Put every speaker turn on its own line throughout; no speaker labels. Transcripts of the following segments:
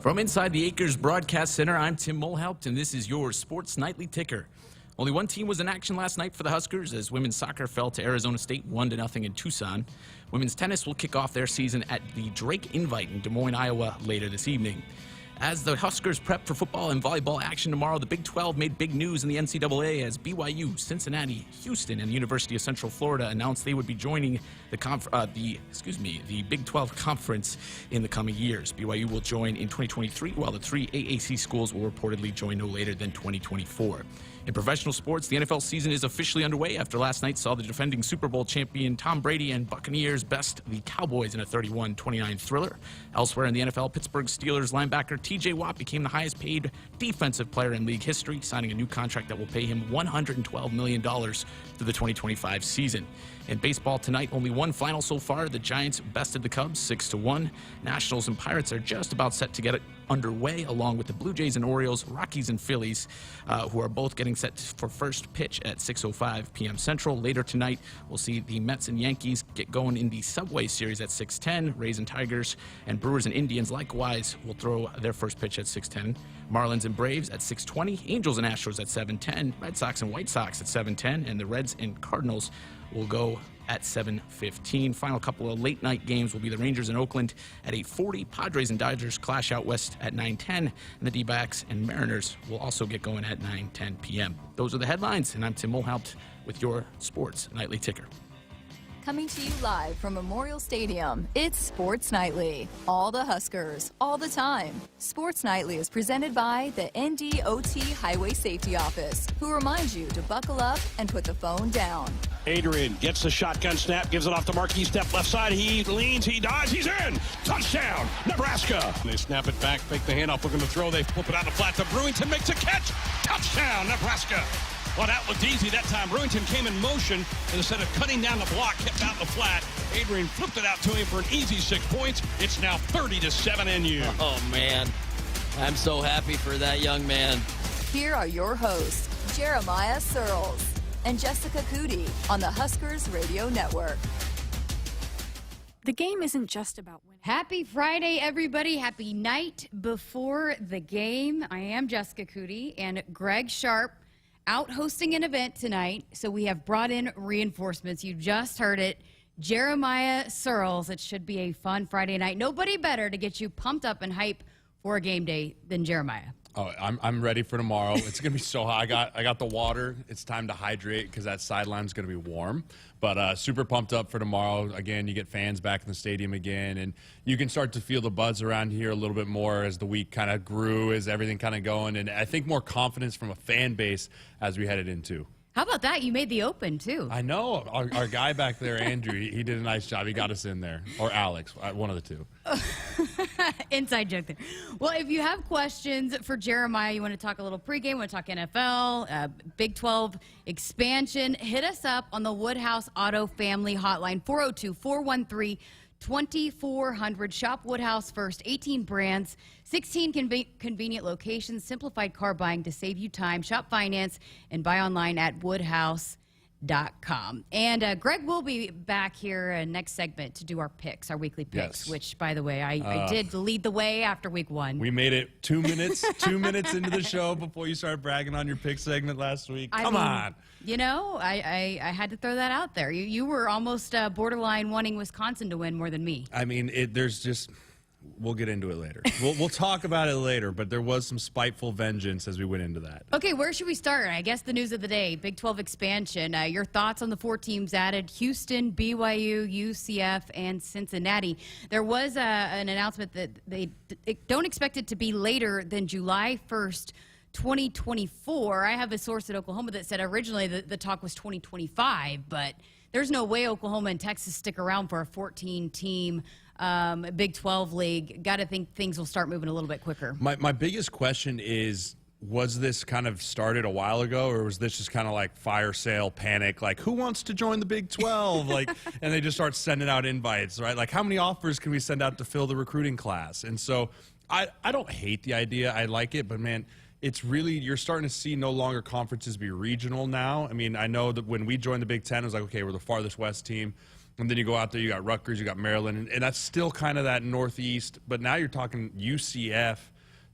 From inside the Acres Broadcast Center, I'm Tim Mulhaupt, and this is your Sports Nightly Ticker. Only one team was in action last night for the Huskers as women's soccer fell to Arizona State 1-0 in Tucson. Women's tennis will kick off their season at the Drake Invite in Des Moines, Iowa later this evening. As the Huskers prep for football and volleyball action tomorrow, the Big 12 made big news in the NCAA as BYU, Cincinnati, Houston, and the University of Central Florida announced they would be joining the Big 12 Conference in the coming years. BYU will join in 2023, while the three AAC schools will reportedly join no later than 2024. In professional sports, the NFL season is officially underway after last night saw the defending Super Bowl champion Tom Brady and Buccaneers best the Cowboys in a 31-29 thriller. Elsewhere in the NFL, Pittsburgh Steelers linebacker TJ Watt became the highest paid defensive player in league history, signing a new contract that will pay him $112 million through the 2025 season. In baseball tonight, only one final so far. The Giants bested the Cubs 6-1. Nationals and Pirates are just about set to get it underway, along with the Blue Jays and Orioles, Rockies and Phillies, who are both getting set for first pitch at 6:05 p.m. Central. Later tonight, we'll see the Mets and Yankees get going in the Subway Series at 6:10. Rays and Tigers and Brewers and Indians likewise will throw their first pitch at 6:10. Marlins and Braves at 6:20. Angels and Astros at 7:10. Red Sox and White Sox at 7:10. And the Reds and Cardinals will go at 7:15. Final couple of late night games will be the Rangers in Oakland at 8:40. Padres and Dodgers clash out west at 9:10. And the D-backs and Mariners will also get going at 9:10 p.m. Those are the headlines, and I'm Tim Mulhaupt with your Sports Nightly Ticker.
Coming to you live from Memorial Stadium, it's Sports Nightly. All the Huskers, all the time. Sports Nightly is presented by the NDOT Highway Safety Office, who reminds you to buckle up and put the phone down.
Adrian gets the shotgun snap, gives it off to Marquis, step left side. He leans, he dives, he's in. Touchdown, Nebraska. They snap it back, fake the handoff, looking to throw. They flip it out the flat to Brewington, makes a catch. Touchdown, Nebraska. Well, that looked easy that time. Brewington came in motion, and instead of cutting down the block, kept out the flat. Adrian flipped it out to him for an easy 6 points. It's now 30-7 NU.
Oh, man. I'm so happy for that young man.
Here are your hosts, Jeremiah Searles and Jessica Coody on the Huskers Radio Network.
The game isn't just about winning.
Happy Friday, everybody. Happy night before the game. I am Jessica Coody, and Greg Sharpe out hosting an event tonight, so we have brought in reinforcements. You just heard it. Jeremiah Searles. It should be a fun Friday night. Nobody better to get you pumped up and hype for a game day than Jeremiah.
Oh, I'm ready for tomorrow. It's gonna be so hot. I got the water. It's time to hydrate because that sideline's gonna be warm. But super pumped up for tomorrow. Again, you get fans back in the stadium again, and you can start to feel the buzz around here a little bit more as the week kind of grew, as everything kind of going, and I think more confidence from a fan base as we headed into.
How about that? You made the open, too.
I know. Our guy back there, Andrew, he did a nice job. He got us in there. Or Alex, one of the two.
Inside joke there. Well, if you have questions for Jeremiah, you want to talk a little pregame, want to talk NFL, Big 12 expansion, hit us up on the Woodhouse Auto Family Hotline, 402-413-2400. Shop Woodhouse first, 18 brands, 16 convenient locations, simplified car buying to save you time. Shop finance and buy online at woodhouse.com. And Greg will be back here next segment to do our picks, our weekly picks,
Yes.
which, by the way, I did lead the way after week one.
We made it 2 minutes, 2 minutes into the show before you started bragging on your pick segment last week. Come on.
You know, I had to throw that out there. You were almost borderline wanting Wisconsin to win more than me.
I mean, there's just, we'll get into it later. We'll talk about it later, but there was some spiteful vengeance as we went into that.
Okay, where should we start? I guess the news of the day, Big 12 expansion. Your thoughts on the 4 teams added: Houston, BYU, UCF, and Cincinnati. There was an announcement that they don't expect it to be later than July 1st, 2024. I have a source at Oklahoma that said originally the talk was 2025, but there's no way Oklahoma and Texas stick around for a 14-team Big 12 league. Got to think things will start moving a little bit quicker.
My biggest question is, was this kind of started a while ago, or was this just kind of like fire sale panic, like who wants to join the Big 12, like, and they just start sending out invites, right? Like, how many offers can we send out to fill the recruiting class? And so I don't hate the idea. I like it, but man, it's really, you're starting to see no longer conferences be regional now. I mean, I know that when we joined the Big 10, it was like, okay, we're the farthest west team. And then you go out there, you got Rutgers, you got Maryland, and that's still kind of that Northeast. But now you're talking UCF,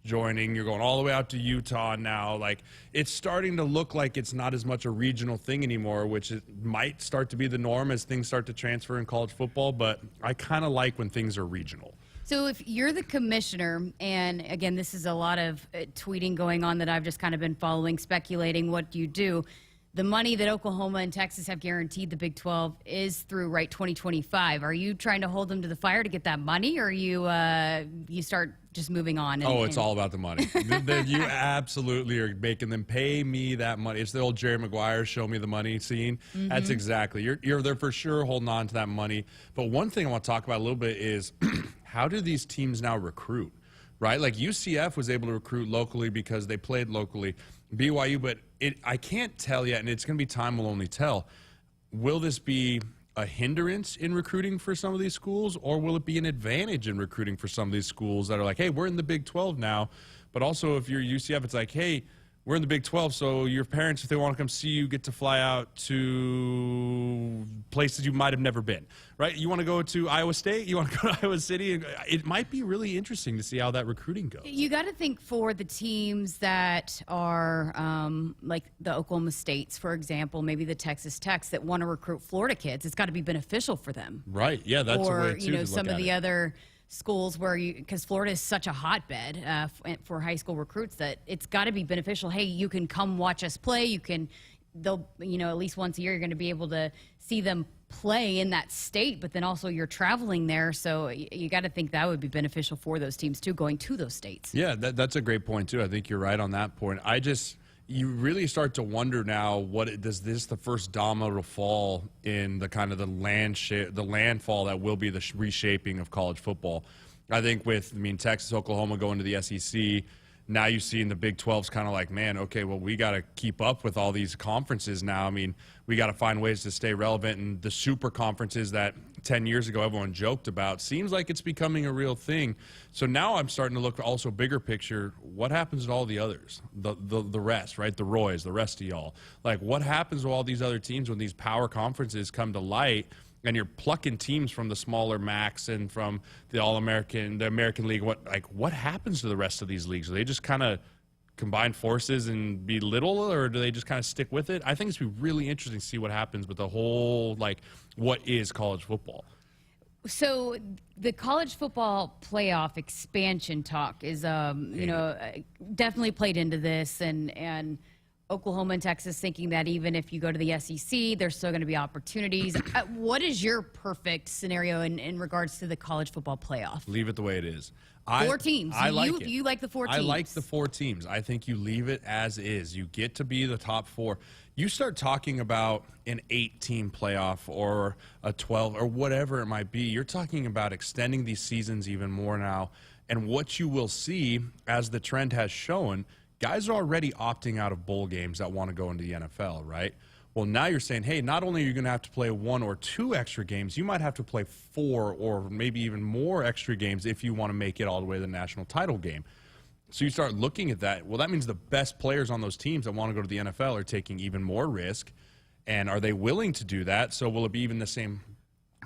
joining. You're going all the way out to Utah now. Like, it's starting to look like it's not as much a regional thing anymore, which might start to be the norm as things start to transfer in college football. But I kind of like when things are regional.
So if you're the commissioner, and again, this is a lot of tweeting going on that I've just kind of been following, speculating, what do you do? The money that Oklahoma and Texas have guaranteed the Big 12 is through 2025. Are you trying to hold them to the fire to get that money, or you start just moving on?
It's all about the money. You absolutely are making them pay me that money. It's the old Jerry Maguire show me the money scene. Mm-hmm. That's exactly. You're there for sure holding on to that money. But one thing I want to talk about a little bit is how do these teams now recruit? Right? Like UCF was able to recruit locally because they played locally. BYU, but I can't tell yet, and it's going to be time will only tell. Will this be a hindrance in recruiting for some of these schools, or will it be an advantage in recruiting for some of these schools that are like, hey, we're in the Big 12 now, but also if you're UCF, it's like, hey, we're in the Big 12, so your parents, if they want to come see you, get to fly out to places you might have never been, right? You want to go to Iowa State? You want to go to Iowa City? It might be really interesting to see how that recruiting goes.
You got to think for the teams that are like the Oklahoma States, for example, maybe the Texas Techs that want to recruit Florida kids. It's got to be beneficial for them.
Right, yeah, that's a way too to look
some
at
of the
it.
other schools where because Florida is such a hotbed for high school recruits that it's got to be beneficial. Hey, you can come watch us play. They'll at least once a year you're going to be able to see them play in that state, but then also you're traveling there, so you got to think that would be beneficial for those teams too, going to those states.
Yeah, that's a great point too. I think you're right on that point. You really start to wonder now, does this the first domino to fall in the kind of the landfall that will be the reshaping of college football? I think Texas, Oklahoma going to the SEC. Now you see in the Big 12's kind of like, man, okay, well, we got to keep up with all these conferences now. I mean, we got to find ways to stay relevant. And the super conferences that 10 years ago everyone joked about seems like it's becoming a real thing. So now I'm starting to look also bigger picture. What happens to all the others, the rest, right? The Roys, the rest of y'all. Like, what happens to all these other teams when these power conferences come to light? And you're plucking teams from the smaller MACs and from the All-American, the American League. What happens to the rest of these leagues? Do they just kind of combine forces and be little, or do they just kind of stick with it? I think it's going to be really interesting to see what happens with the whole, what is college football.
So the college football playoff expansion talk is, definitely played into this, and Oklahoma and Texas thinking that even if you go to the SEC, there's still going to be opportunities. What is your perfect scenario in regards to the college football playoff?
Leave it the way it is.
4 teams.
I like it.
You like the 4 teams.
I like the 4 teams. I think you leave it as is. You get to be the top 4. You start talking about an 8-team playoff or a 12 or whatever it might be. You're talking about extending these seasons even more now. And what you will see, as the trend has shown, guys are already opting out of bowl games that want to go into the NFL, right? Well, now you're saying, hey, not only are you going to have to play 1 or 2 extra games, you might have to play 4 or maybe even more extra games if you want to make it all the way to the national title game. So you start looking at that. Well, that means the best players on those teams that want to go to the NFL are taking even more risk. And are they willing to do that? So will it be even the same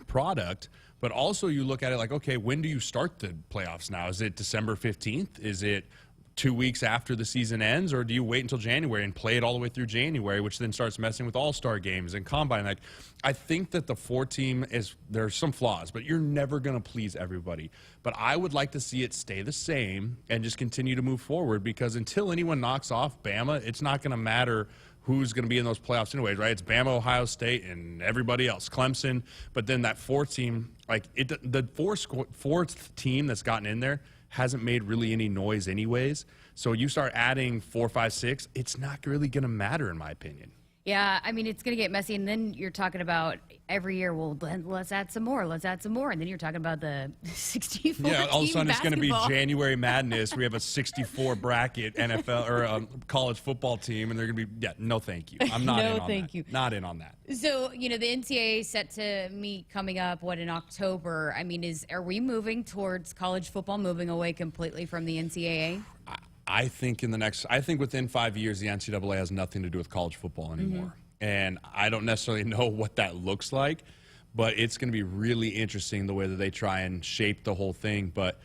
product? But also you look at it like, okay, when do you start the playoffs now? Is it December 15th? Is it 2 weeks after the season ends, or do you wait until January and play it all the way through January, which then starts messing with all-star games and combine? I think that the 4-team there's some flaws, but you're never going to please everybody. But I would like to see it stay the same and just continue to move forward, because until anyone knocks off Bama, it's not going to matter who's going to be in those playoffs anyways, right? It's Bama, Ohio State, and everybody else, Clemson. But then that 4-team, the fourth team that's gotten in there hasn't made really any noise anyways. So you start adding 4, 5, 6, it's not really going to matter in my opinion.
Yeah, I mean, it's going to get messy, and then you're talking about every year, well, let's add some more, and then you're talking about the 64
Yeah, all of a sudden it's going to be
basketball.
January Madness. We have a 64 bracket NFL or college football team, and they're going to be, no thank you. I'm not in on
thank
that.
you.
Not in on that.
So, the NCAA is set to meet coming up, in October? I mean, are we moving towards college football moving away completely from the NCAA?
I think within 5 years, the NCAA has nothing to do with college football anymore. Mm-hmm. And I don't necessarily know what that looks like, but it's going to be really interesting the way that they try and shape the whole thing. But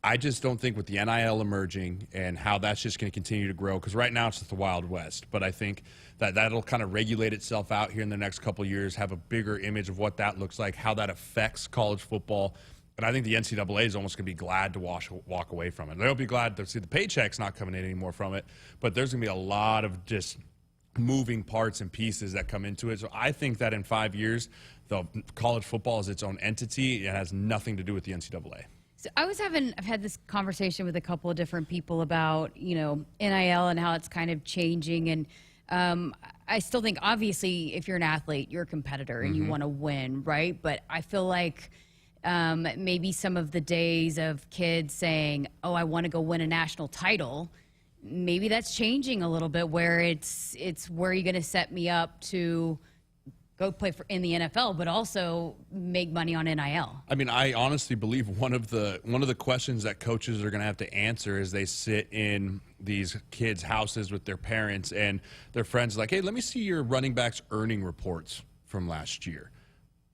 I just don't think with the NIL emerging and how that's just going to continue to grow, because right now it's just the Wild West. But I think that that'll kind of regulate itself out here in the next couple of years, have a bigger image of what that looks like, how that affects college football. And I think the NCAA is almost going to be glad to walk away from it. They'll be glad to see the paychecks not coming in anymore from it. But there's going to be a lot of just moving parts and pieces that come into it. So I think that in 5 years, the college football is its own entity. It has nothing to do with the NCAA.
So I've had this conversation with a couple of different people about, NIL and how it's kind of changing. And I still think, obviously, if you're an athlete, you're a competitor and you want to win, right? But I feel like maybe some of the days of kids saying, oh, I want to go win a national title, maybe that's changing a little bit, where it's where you're going to set me up to go play in the NFL, but also make money on NIL.
I mean, I honestly believe one of the questions that coaches are going to have to answer as they sit in these kids' houses with their parents and their friends, like, hey, let me see your running backs' earning reports from last year.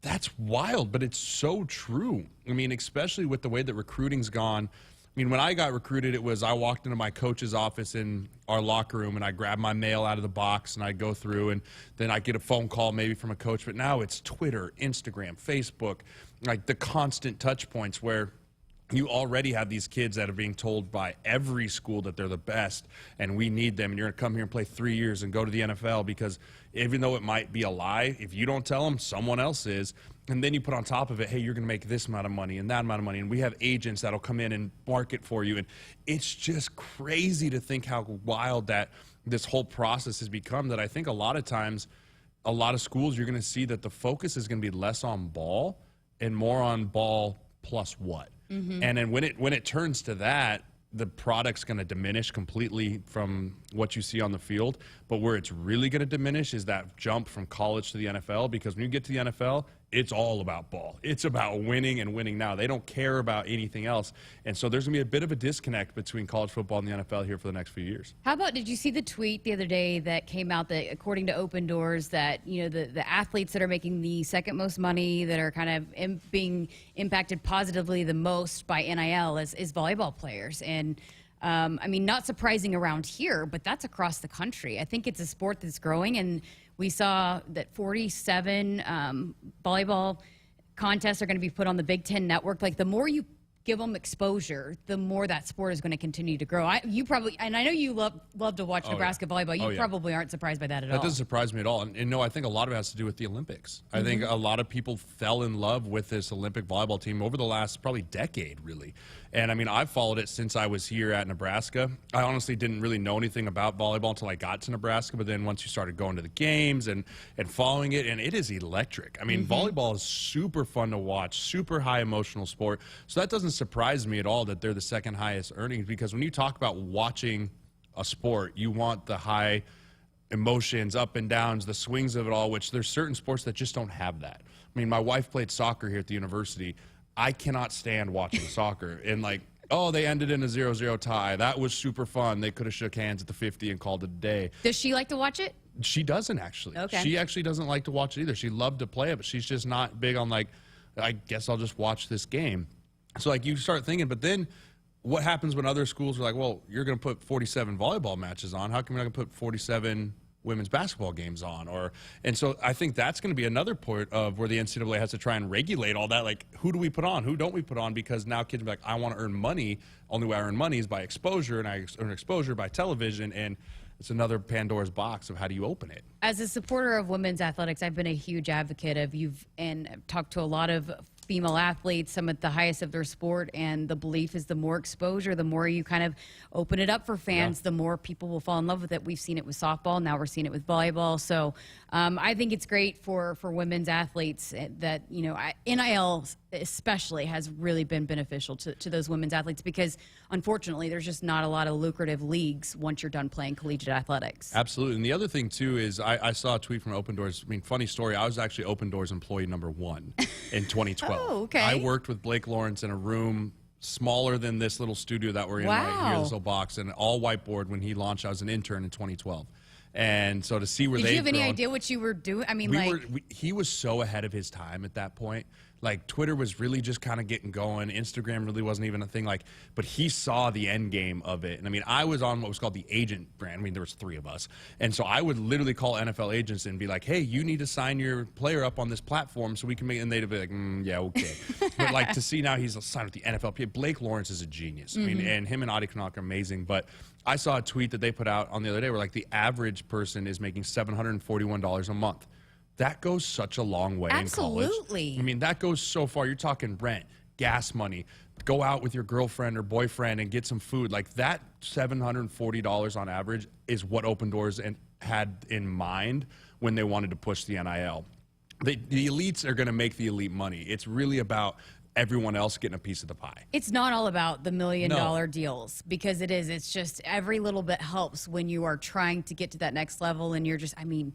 That's wild, but it's so true. I mean, especially with the way that recruiting's gone. I mean, when I got recruited, it was I walked into my coach's office in our locker room and I grabbed my mail out of the box and I'd go through, and then I'd get a phone call maybe from a coach. But now it's Twitter, Instagram, Facebook, like the constant touch points where you already have these kids that are being told by every school that they're the best and we need them, and you're going to come here and play 3 years and go to the NFL, because even though it might be a lie, if you don't tell them, someone else is. And then you put on top of it, hey, you're going to make this amount of money and that amount of money, and we have agents that'll come in and market for you. And it's just crazy to think how wild that this whole process has become, that I think a lot of times, a lot of schools, you're going to see that the focus is going to be less on ball and more on ball plus what. And then when it turns to that, the product's going to diminish completely from what you see on the field. But where it's really going to diminish is that jump from college to the NFL, because when you get to the NFL, it's all about ball. It's about winning and winning now. They don't care about anything else. And so there's going to be a bit of a disconnect between college football and the NFL here for the next few years.
How about, did you see the tweet the other day that came out that, according to Open Doors, that, the athletes that are making the second most money, that are kind of being impacted positively the most by NIL is volleyball players? And I mean, not surprising around here, but that's across the country. I think it's a sport that's growing, and we saw that 47 volleyball contests are going to be put on the Big Ten Network. Like, the more you give them exposure, the more that sport is going to continue to grow. You probably, and I know you love to watch Nebraska volleyball. You probably aren't surprised by that at all.
That doesn't surprise me at all. And no, I think a lot of it has to do with the Olympics. I think a lot of people fell in love with this Olympic volleyball team over the last probably decade, really. And I mean, I've followed it since I was here at Nebraska. I honestly didn't really know anything about volleyball until I got to Nebraska. But then once you started going to the games and following it, and it is electric. I mean, volleyball is super fun to watch, super high emotional sport. So that doesn't surprise me at all that they're the second highest earnings, because when you talk about watching a sport, you want the high emotions, up and downs, the swings of it all, which there's certain sports that just don't have that. I mean, my wife played soccer here at the university. I cannot stand watching soccer. And like, oh, they ended in a 0-0 tie. That was super fun. They could have shook hands at the 50 and called it a day.
Does she like to watch it?
She doesn't, actually.
Okay.
She actually doesn't like to watch it either. She loved to play it, but she's just not big on, like, I guess I'll just watch this game. So, like, you start thinking, but then what happens when other schools are like, well, you're going to put 47 volleyball matches on. How come you're not going to put 47 women's basketball games on? And so I think that's going to be another part of where the NCAA has to try and regulate all that. Like, who do we put on? Who don't we put on? Because now kids are like, I want to earn money. Only way I earn money is by exposure, and I earn exposure by television. And it's another Pandora's box of how do you open it.
As a supporter of women's athletics, I've been a huge advocate of and talked to a lot of female athletes, some at the highest of their sport, and the belief is the more exposure, the more you kind of open it up for fans, the more people will fall in love with it. We've seen it with softball, now we're seeing it with volleyball. So I think it's great for women's athletes that, NIL especially has really been beneficial to those women's athletes, because unfortunately there's just not a lot of lucrative leagues once you're done playing collegiate athletics.
Absolutely. And the other thing too is I saw a tweet from Open Doors. I mean, funny story, I was actually Open Doors employee number 1 in 2012.
Oh, okay.
I worked with Blake Lawrence in a room smaller than this little studio that we're in right here, this little box, and all whiteboard when he launched. I was an intern in 2012. And so to see where
Did you have any idea what you were doing? I mean,
he was so ahead of his time at that point. Like, Twitter was really just kind of getting going. Instagram really wasn't even a thing. Like, but he saw the end game of it. And I mean, I was on what was called the agent brand. I mean, there was 3 of us. And so I would literally call NFL agents and be like, hey, you need to sign your player up on this platform so we can make it. And they'd be like, yeah, okay. But like, to see now he's signed with the NFL. Blake Lawrence is a genius. I mean, and him and Adi Knock are amazing. But I saw a tweet that they put out on the other day where like the average person is making $741 a month. That goes such a long way in college.
Absolutely.
I mean, that goes so far. You're talking rent, gas money, go out with your girlfriend or boyfriend and get some food. Like, that $740 on average is what Open Doors had in mind when they wanted to push the NIL. The elites are going to make the elite money. It's really about everyone else getting a piece of the pie.
It's not all about the $1 million deals, because it's just every little bit helps when you are trying to get to that next level, and you're just, I mean,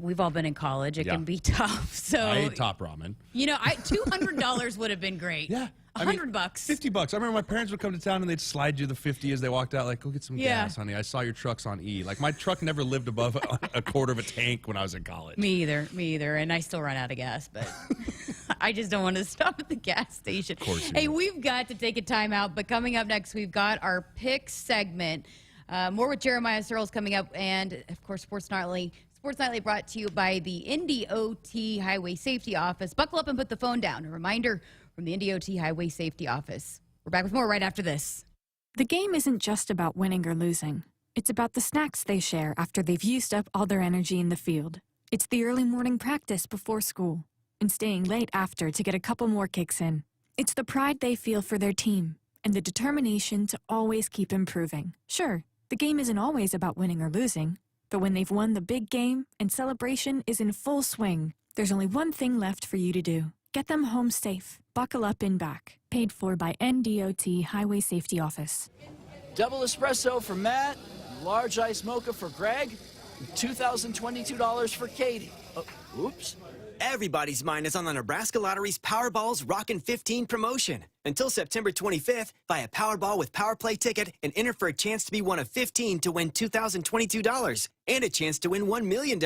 we've all been in college. It can be tough. So
I ate Top Ramen.
You know, $200 would have been great.
Yeah.
$100.
$50. I remember my parents would come to town and they'd slide you the 50 as they walked out, like, go get some gas, honey. I saw your trucks on E. Like, my truck never lived above a quarter of a tank when I was in college.
Me either. And I still run out of gas, but I just don't want to stop at the gas station.
Of course.
Hey, we've got to take a time out, but coming up next, we've got our pick segment. More with Jeremiah Searles coming up, and of course, Sports Nightly. Sports Nightly brought to you by the NDOT Highway Safety Office. Buckle up and put the phone down. A reminder from the NDOT Highway Safety Office. We're back with more right after this.
The game isn't just about winning or losing. It's about the snacks they share after they've used up all their energy in the field. It's the early morning practice before school and staying late after to get a couple more kicks in. It's the pride they feel for their team and the determination to always keep improving. Sure, the game isn't always about winning or losing, but when they've won the big game and celebration is in full swing, there's only one thing left for you to do. Get them home safe. Buckle up and back. Paid for by NDOT Highway Safety Office.
Double espresso for Matt, large ice mocha for Greg, $2,022 for Katie. Oops.
Everybody's mind is on the Nebraska Lottery's Powerball's Rockin' 15 promotion. Until September 25th, buy a Powerball with Power Play ticket and enter for a chance to be one of 15 to win $2,022 and a chance to win $1 million.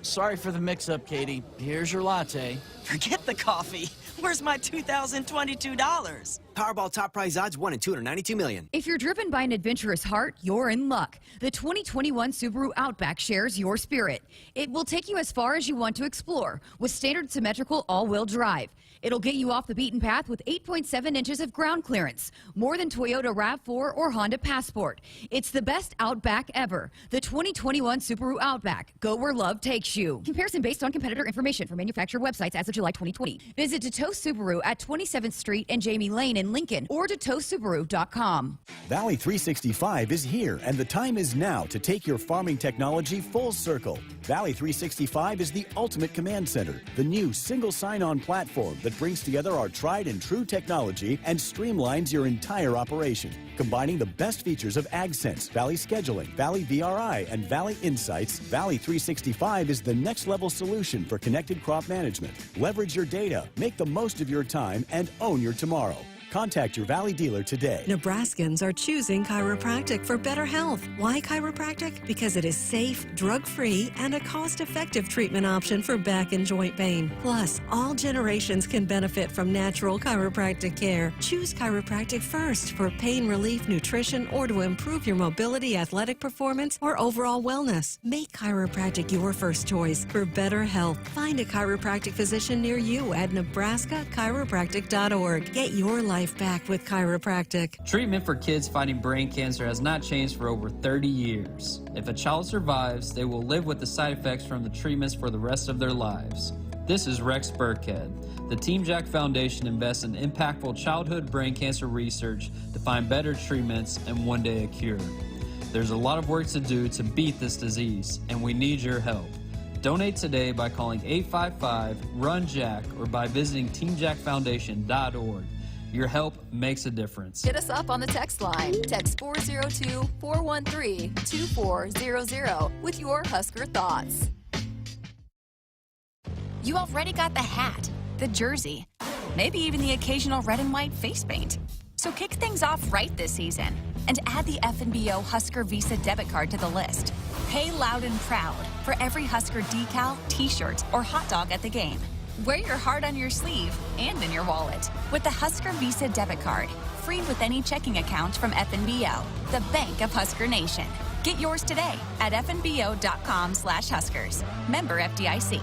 Sorry for the mix-up, Katie. Here's your latte.
Forget the coffee. Where's my $2,022?
Powerball top prize odds 1 in 292 million.
If you're driven by an adventurous heart, you're in luck. The 2021 Subaru Outback shares your spirit. It will take you as far as you want to explore with standard symmetrical all-wheel drive. It'll get you off the beaten path with 8.7 inches of ground clearance, more than Toyota RAV4 or Honda Passport. It's the best Outback ever. The 2021 Subaru Outback. Go where love takes you. Comparison based on competitor information from manufacturer websites as of July 2020. Visit Totoh Subaru at 27th Street and Jamie Lane in Lincoln or TotohSubaru.com.
Valley 365 is here, and the time is now to take your farming technology full circle. Valley 365 is the ultimate command center, the new single sign-on platform that brings together our tried and true technology and streamlines your entire operation. Combining the best features of AgSense, Valley Scheduling, Valley VRI, and Valley Insights, Valley 365 is the next level solution for connected crop management. Leverage your data, make the most of your time, and own your tomorrow. Contact your Valley dealer today.
Nebraskans are choosing chiropractic for better health. Why chiropractic? Because it is safe, drug-free, and a cost-effective treatment option for back and joint pain. Plus, all generations can benefit from natural chiropractic care. Choose chiropractic first for pain relief, nutrition, or to improve your mobility, athletic performance, or overall wellness. Make chiropractic your first choice for better health. Find a chiropractic physician near you at nebraska-chiropractic.org. Get your life back with chiropractic.
Treatment for kids fighting brain cancer has not changed for over 30 years. If a child survives, they will live with the side effects from the treatments for the rest of their lives. This is Rex Burkhead. The Team Jack Foundation invests in impactful childhood brain cancer research to find better treatments and one day a cure. There's a lot of work to do to beat this disease, and we need your help. Donate today by calling 855-RUN-JACK or by visiting teamjackfoundation.org. Your help makes a difference.
Hit us up on the text line. Text 402-413-2400 with your Husker thoughts.
You already got the hat, the jersey, maybe even the occasional red and white face paint. So kick things off right this season and add the FNBO Husker Visa debit card to the list. Pay loud and proud for every Husker decal, t-shirt, or hot dog at the game. Wear your heart on your sleeve and in your wallet with the Husker Visa debit card. Free with any checking account from FNBO, the bank of Husker Nation. Get yours today at fnbo.com/Huskers. Member FDIC.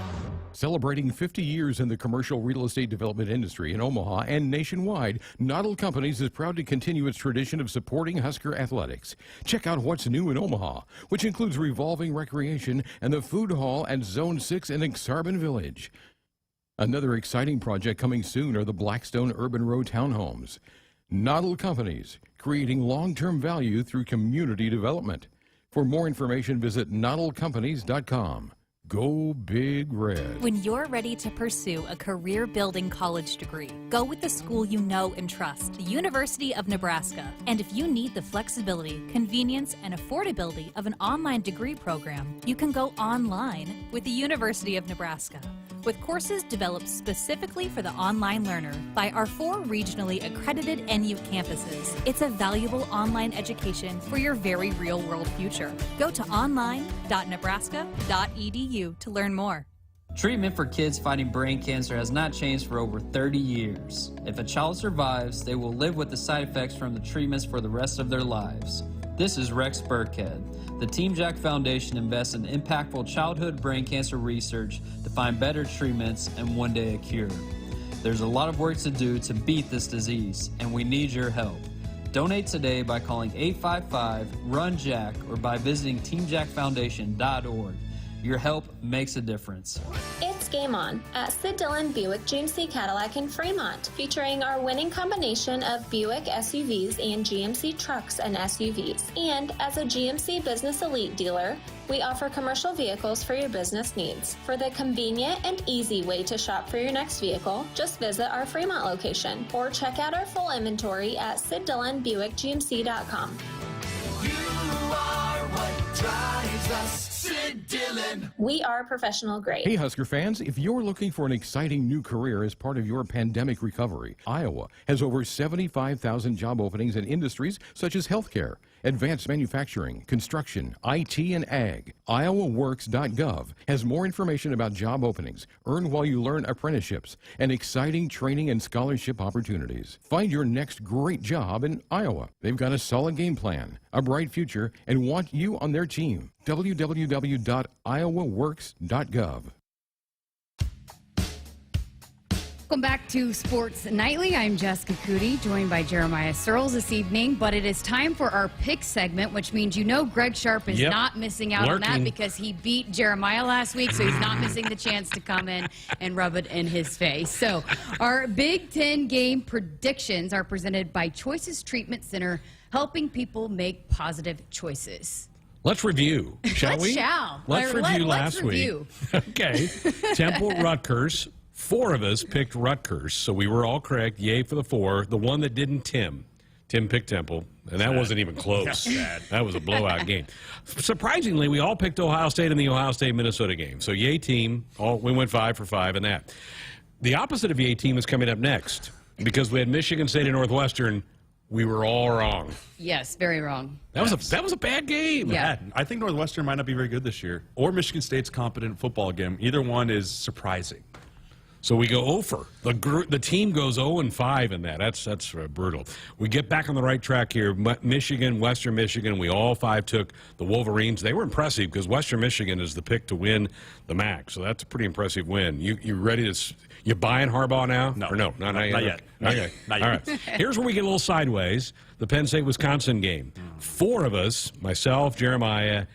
Celebrating 50 years in the commercial real estate development industry in Omaha and nationwide, Noddle Companies is proud to continue its tradition of supporting Husker athletics. Check out what's new in Omaha, which includes revolving recreation and the food hall at Zone 6 in Exarban Village. Another exciting project coming soon are the Blackstone Urban Row townhomes. Noddle Companies, creating long-term value through community development. For more information, visit noddlecompanies.com. Go Big Red.
When you're ready to pursue a career-building college degree, go with the school you know and trust, the University of Nebraska. And if you need the flexibility, convenience, and affordability of an online degree program, you can go online with the University of Nebraska. With courses developed specifically for the online learner by our 4 regionally accredited NU campuses, it's a valuable online education for your very real-world future. Go to online.nebraska.edu to learn more.
Treatment for kids fighting brain cancer has not changed for over 30 years. If a child survives, they will live with the side effects from the treatments for the rest of their lives. This is Rex Burkhead. The Team Jack Foundation invests in impactful childhood brain cancer research to find better treatments and one day a cure. There's a lot of work to do to beat this disease, and we need your help. Donate today by calling 855-RUN-JACK or by visiting teamjackfoundation.org. Your help makes a difference.
It's Game On at Sid Dillon Buick GMC Cadillac in Fremont, featuring our winning combination of Buick SUVs and GMC trucks and SUVs. And as a GMC Business Elite dealer, we offer commercial vehicles for your business needs. For the convenient and easy way to shop for your next vehicle, just visit our Fremont location or check out our full inventory at SidDillonBuickGMC.com.
You are what drives us. Sid Dillon.
We are professional grade.
Hey Husker fans, if you're looking for an exciting new career as part of your pandemic recovery, Iowa has over 75,000 job openings in industries such as healthcare, advanced manufacturing, construction, IT, and ag. IowaWorks.gov has more information about job openings, earn while you learn apprenticeships, and exciting training and scholarship opportunities. Find your next great job in Iowa. They've got a solid game plan, a bright future, and want you on their team. www.iowaworks.gov.
Welcome back to Sports Nightly. I'm Jessica Coody, joined by Jeremiah Searles this evening. But it is time for our pick segment, which means Greg Sharpe is not missing out on that because he beat Jeremiah last week, so he's not missing the chance to come in and rub it in his face. So our Big Ten game predictions are presented by Choices Treatment Center, helping people make positive choices.
Let's review, shall we? Let's review last week. Okay. Temple, Rutgers. 4 of us picked Rutgers, so we were all correct. Yay for the 4. The one that didn't, Tim picked Temple, and that wasn't even close. That was a blowout game. Surprisingly, we all picked Ohio State in the Ohio State-Minnesota game. So yay team. We went 5 for 5 in that. The opposite of yay team is coming up next because we had Michigan State and Northwestern. We were all wrong.
Yes, very wrong.
That was a bad game.
Yeah.
I think Northwestern might not be very good this year, or Michigan State's competent football game. Either one is surprising.
So we go over. The team goes 0-5 in that. That's brutal. We get back on the right track here. Michigan, Western Michigan, we all 5 took the Wolverines. They were impressive because Western Michigan is the pick to win the MAC. So that's a pretty impressive win. You ready to? You buying Harbaugh now?
No.
Or no? Not yet. Okay.
Not yet.
All right. Here's where we get a little sideways. The Penn State-Wisconsin game. 4 of us, myself, Jeremiah,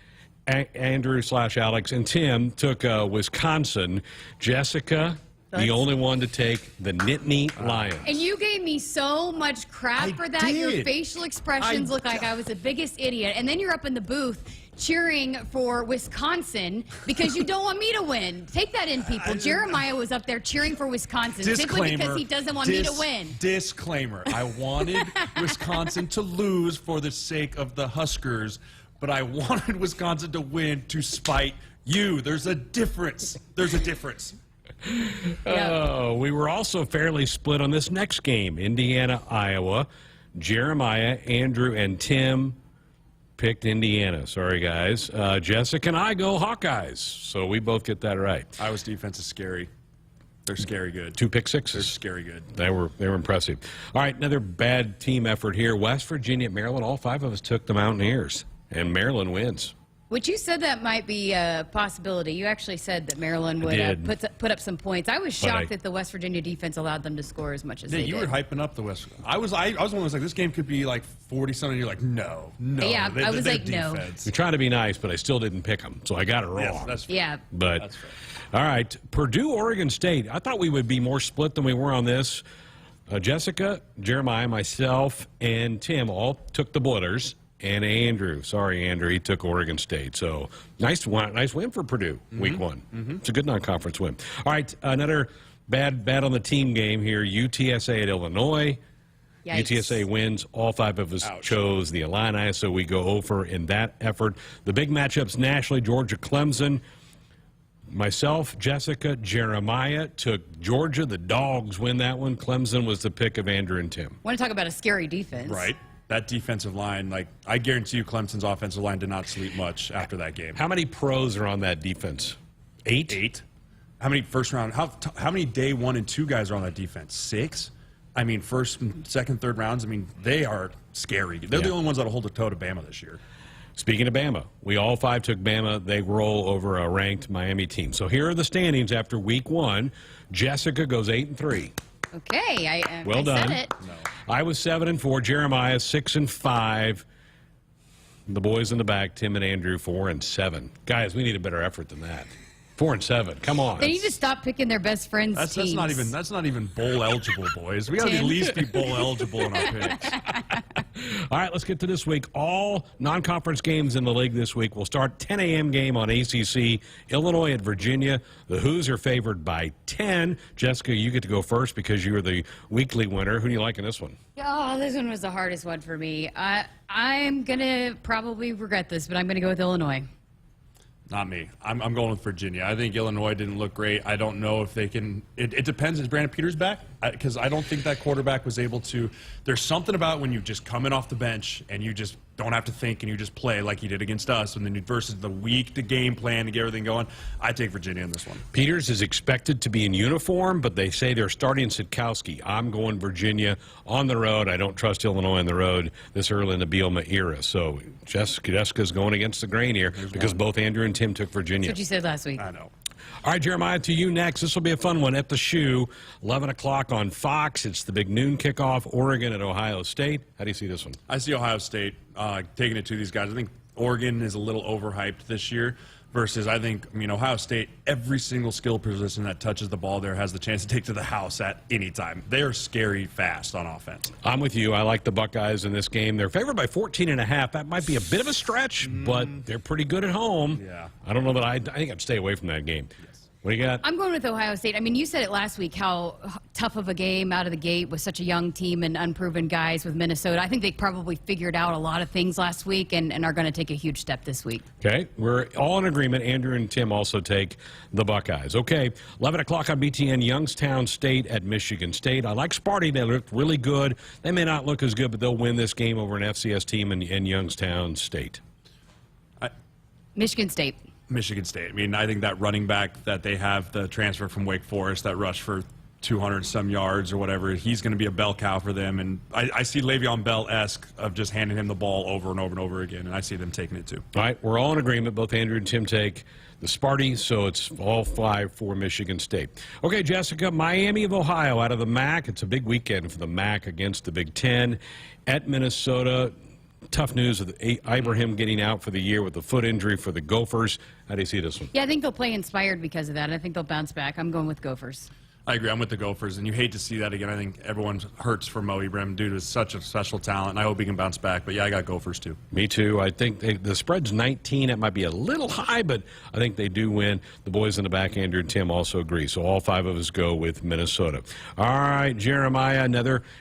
Andrew/Alex, and Tim took Wisconsin. Jessica, the only one to take the Nittany Lions.
And you gave me so much crap for that. Your facial expressions look like I was the biggest idiot. And then you're up in the booth cheering for Wisconsin because you don't want me to win. Take that in, people. Jeremiah was up there cheering for Wisconsin simply because he doesn't want me to win.
Disclaimer. I wanted Wisconsin to lose for the sake of the Huskers, but I wanted Wisconsin to win to spite you. There's a difference. There's a difference.
Oh, we were also fairly split on this next game, Indiana, Iowa. Jeremiah, Andrew, and Tim picked Indiana. Sorry, guys. Jessica and I go Hawkeyes, so we both get that right.
Iowa's defense is scary. They're scary good.
2 pick sixes.
They're scary good.
They were impressive. All right, another bad team effort here. West Virginia, Maryland, all 5 of us took the Mountaineers, and Maryland wins.
Which you said that might be a possibility. You actually said that Maryland would put up some points. I was shocked that the West Virginia defense allowed them to score as much as they did.
You were hyping up the West. I was one who was like, this game could be like 40-something. You're like, no.
Yeah, I was like, no.
You're trying to be nice, but I still didn't pick them, so I got it wrong.
Yes, that's fair.
Yeah.
But,
that's fair.
All right, Purdue, Oregon State. I thought we would be more split than we were on this. Jessica, Jeremiah, myself, and Tim all took the Blitters. And Andrew, sorry, Andrew, he took Oregon State. So nice win for Purdue, week 1. It's a good non-conference win. All right, another bad on the team game here. UTSA at Illinois. Yikes. UTSA wins. All 5 of us chose the Illini, so we go over in that effort. The big matchups nationally, Georgia, Clemson. Myself, Jessica, Jeremiah took Georgia. The Dogs win that one. Clemson was the pick of Andrew and Tim.
Want to talk about a scary defense.
Right. That defensive line, like, I guarantee you Clemson's offensive line did not sleep much after that game.
How many pros are on that defense? 8?
8. How many first round, how many day 1 and 2 guys are on that defense? 6? I mean, first, second, third rounds, I mean, they are scary. They're the only ones that will hold a toe to Bama this year.
Speaking of Bama, we all 5 took Bama. They roll over a ranked Miami team. So here are the standings after week 1. Jessica goes 8-3.
Okay,
well done.
Said it.
No.
I was 7-4. Jeremiah 6-5. The boys in the back, Tim and Andrew, 4-7. Guys, we need a better effort than that. 4-7. Come on.
They need to stop picking their best friends' teams.
That's not even bowl eligible, boys. We got to at least be bowl eligible in our picks.
All right, let's get to this week. All non-conference games in the league this week. We'll start 10 a.m. game on ACC. Illinois at Virginia. The Hoos are favored by 10. Jessica, you get to go first because you are the weekly winner. Who do you like in this one?
Oh, this one was the hardest one for me. I'm going to probably regret this, but I'm going to go with Illinois.
Not me. I'm going with Virginia. I think Illinois didn't look great. I don't know if they can. It depends. Is Brandon Peters back? Because I don't think that quarterback was able to. There's something about when you just come in off the bench and you just don't have to think and you just play like he did against us, and then versus the week to game plan to get everything going. I take Virginia in this one.
Peters is expected to be in uniform, but they say they're starting Sitkowski. I'm going Virginia on the road. I don't trust Illinois on the road this early in the Bielema era. So Jessica's going against the grain here because both Andrew and Tim took Virginia.
That's what you said last week.
I know.
All right, Jeremiah, to you next. This will be a fun one at the Shoe, 11 o'clock on Fox. It's the big noon kickoff, Oregon at Ohio State. How do you see this one?
I see Ohio State taking it to these guys. I think Oregon is a little overhyped this year versus Ohio State, every single skill position that touches the ball there has the chance to take to the house at any time. They are scary fast on offense.
I'm with you. I like the Buckeyes in this game. They're favored by 14.5. That might be a bit of a stretch, but they're pretty good at home.
Yeah.
I don't know that I think I'd stay away from that game. What do you got?
I'm going with Ohio State. I mean, you said it last week how tough of a game out of the gate with such a young team and unproven guys with Minnesota. I think they probably figured out a lot of things last week and are going to take a huge step this week.
Okay, we're all in agreement. Andrew and Tim also take the Buckeyes. Okay, 11 o'clock on BTN, Youngstown State at Michigan State. I like Sparty. They look really good. They may not look as good, but they'll win this game over an FCS team in Youngstown State.
Michigan State.
Michigan State. I mean, I think that running back that they have, the transfer from Wake Forest, that rushed for 200-some yards or whatever, he's going to be a bell cow for them. And I see Le'Veon Bell-esque of just handing him the ball over and over and over again, and I see them taking it too.
All right, we're all in agreement. Both Andrew and Tim take the Sparty, so it's all 5 for Michigan State. Okay, Jessica, Miami of Ohio out of the MAC. It's a big weekend for the MAC against the Big Ten at Minnesota. Tough news of Ibrahim getting out for the year with a foot injury for the Gophers. How do you see this one?
Yeah, I think they'll play inspired because of that. I think they'll bounce back. I'm going with Gophers.
I agree. I'm with the Gophers, and you hate to see that again. I think everyone hurts for Mo Ibrahim due to such a special talent, and I hope he can bounce back. But, yeah, I got Gophers, too.
Me, too. I think the spread's 19. It might be a little high, but I think they do win. The boys in the back, Andrew and Tim, also agree. So all 5 of us go with Minnesota. All right, Jeremiah,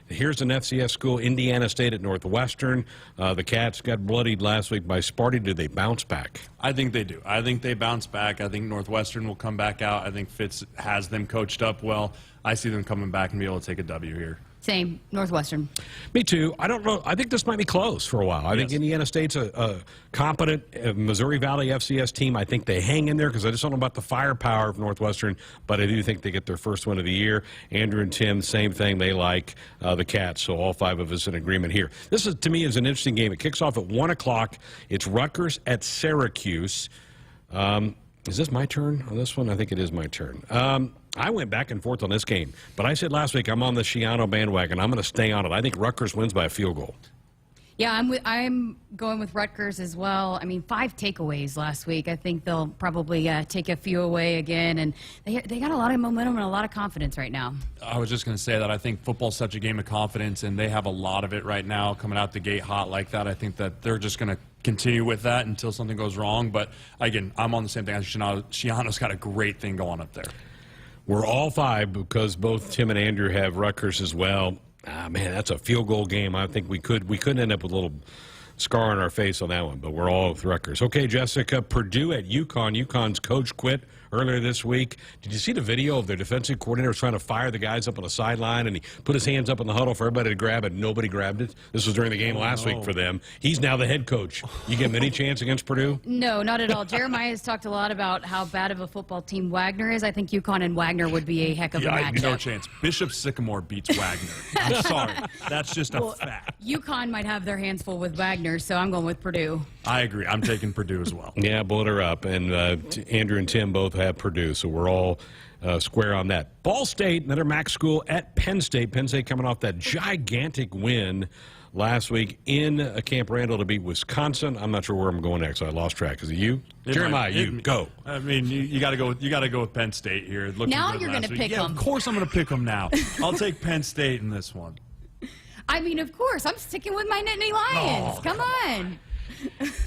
here's an FCS school, Indiana State at Northwestern. The Cats got bloodied last week by Sparty. Do they bounce back?
I think they do. I think they bounce back. I think Northwestern will come back out. I think Fitz has them coached up well. I see them coming back and be able to take a W here.
Same, Northwestern.
Me too. I don't know. I think this might be close for a while. I think Indiana State's a competent Missouri Valley FCS team. I think they hang in there because I just don't know about the firepower of Northwestern, but I do think they get their first win of the year. Andrew and Tim, same thing. They like the Cats, so all 5 of us in agreement here. This, is, to me, is an interesting game. It kicks off at 1 o'clock. It's Rutgers at Syracuse. Is this my turn on this one? I think it is my turn. I went back and forth on this game, but I said last week I'm on the Schiano bandwagon. I'm going to stay on it. I think Rutgers wins by a field goal.
Yeah, I'm going with Rutgers as well. I mean, 5 takeaways last week. I think they'll probably take a few away again, and they got a lot of momentum and a lot of confidence right now.
I was just going to say that I think football's such a game of confidence, and they have a lot of it right now coming out the gate hot like that. I think that they're just going to continue with that until something goes wrong. But, again, I'm on the same thing. Schiano's got a great thing going up there.
We're all 5 because both Tim and Andrew have Rutgers as well. Man, that's a field goal game. I think we couldn't end up with a little scar on our face on that one, but we're all with Rutgers. Okay, Jessica, Purdue at UConn. UConn's coach quit earlier this week. Did you see the video of their defensive coordinator trying to fire the guys up on the sideline, and he put his hands up in the huddle for everybody to grab it, and nobody grabbed it? This was during the game last week for them. He's now the head coach. You give him any chance against Purdue?
No, not at all. Jeremiah has talked a lot about how bad of a football team Wagner is. I think UConn and Wagner would be a heck of a matchup.
No chance. Bishop Sycamore beats Wagner. I'm sorry. That's just a fact.
UConn might have their hands full with Wagner, so I'm going with Purdue.
I agree. I'm taking Purdue as well.
Yeah, blow her up. And Andrew and Tim both have Purdue, so we're all square on that. Ball State, another MAC school at Penn State. Penn State coming off that gigantic win last week in Camp Randall to beat Wisconsin. I'm not sure where I'm going next. I lost track. Is it you? Jeremiah, go.
I mean, you got to go. You got to go with Penn State here.
Now you're going to pick them.
Yeah, of course I'm going to pick them now. I'll take Penn State in this one.
I mean, of course. I'm sticking with my Nittany Lions. Come on.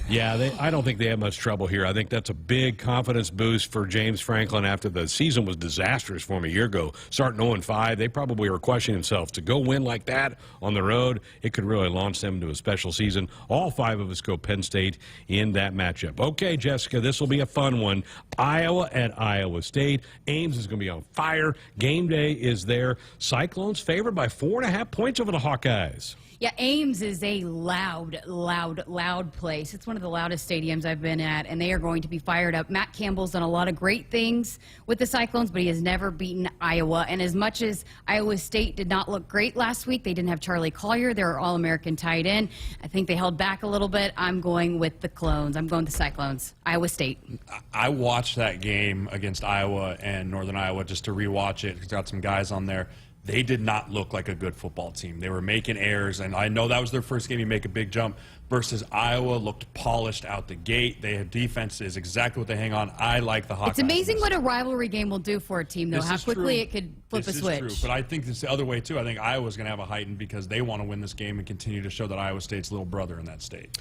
Yeah, I don't think they have much trouble here. I think that's a big confidence boost for James Franklin after the season was disastrous for him a year ago. Starting 0-5, they probably were questioning themselves. To go win like that on the road, it could really launch them to a special season. All 5 of us go Penn State in that matchup. Okay, Jessica, this will be a fun one. Iowa at Iowa State. Ames is going to be on fire. Game day is there. Cyclones favored by 4.5 points over the Hawkeyes.
Yeah, Ames is a loud place. It's one of the loudest stadiums I've been at, and they are going to be fired up. Matt Campbell's done a lot of great things with the Cyclones, but he has never beaten Iowa. And as much as Iowa State did not look great last week, they didn't have Charlie Collier, their All-American tight end. I think they held back a little bit. I'm going with the Clones. I'm going with the Cyclones. Iowa State.
I watched that game against Iowa and Northern Iowa just to rewatch it. It's got some guys on there. They did not look like a good football team. They were making errors, and I know that was their first game. You make a big jump versus Iowa, looked polished out the gate. They have defense is exactly what they hang on. I like the Hawkeyes.
It's amazing what a rivalry game will do for a team, though, how quickly it could flip a switch.
This is true, but I think it's the other way, too. I think Iowa's going to have a heightened because they want to win this game and continue to show that Iowa State's little brother in that state.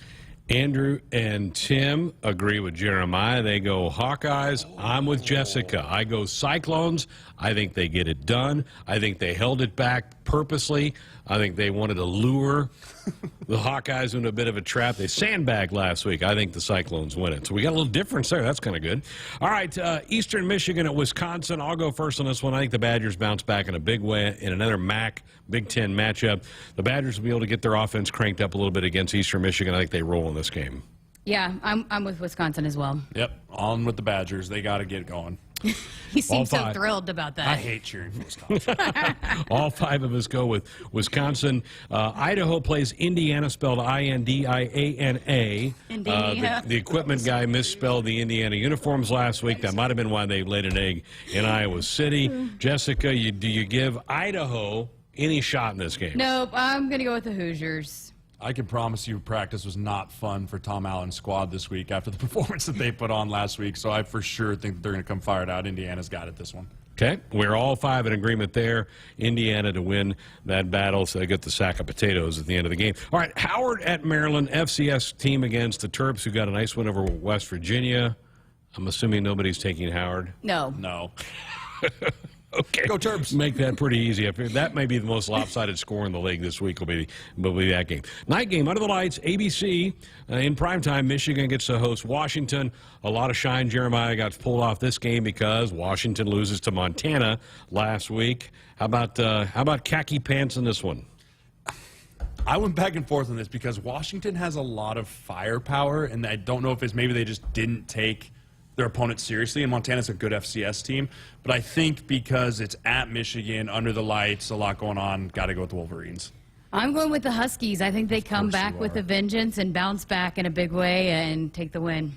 Andrew and Tim agree with Jeremiah. They go Hawkeyes. I'm with Jessica. I go Cyclones. I think they get it done. I think they held it back purposely. I think they wanted to lure the Hawkeyes into a bit of a trap. They sandbagged last week. I think the Cyclones win it. So we got a little difference there. That's kind of good. All right, Eastern Michigan at Wisconsin. I'll go first on this one. I think the Badgers bounce back in a big way in another MAC Big Ten matchup. The Badgers will be able to get their offense cranked up a little bit against Eastern Michigan. I think they roll in this game.
Yeah, I'm with Wisconsin as well.
Yep, on with the Badgers. They got to get going.
He seems so thrilled about that.
I hate cheering for Wisconsin.
All 5 of us go with Wisconsin. Idaho plays Indiana, spelled I-N-D-I-A-N-A. The equipment guy misspelled the Indiana uniforms last week. That might have been why they laid an egg in Iowa City. Jessica, do you give Idaho any shot in this game?
Nope, I'm going to go with the Hoosiers.
I can promise you practice was not fun for Tom Allen's squad this week after the performance that they put on last week, so I for sure think that they're going to come fired out. Indiana's got it this one.
Okay, we're all 5 in agreement there. Indiana to win that battle, so they get the sack of potatoes at the end of the game. All right, Howard at Maryland, FCS team against the Terps, who got a nice win over West Virginia. I'm assuming nobody's taking Howard.
No.
No.
Okay.
Go Terps.
Make that pretty easy up here. That may be the most lopsided score in the league this week will be that game. Night game, under the lights, ABC. In primetime, Michigan gets to host Washington. A lot of shine. Jeremiah got pulled off this game because Washington loses to Montana last week. How about khaki pants in this one?
I went back and forth on this because Washington has a lot of firepower, and I don't know if it's maybe they just didn't take their opponent seriously, and Montana's a good FCS team. But I think because it's at Michigan, under the lights, a lot going on, got to go with the Wolverines.
I'm going with the Huskies. I think they come back with a vengeance and bounce back in a big way and take the win.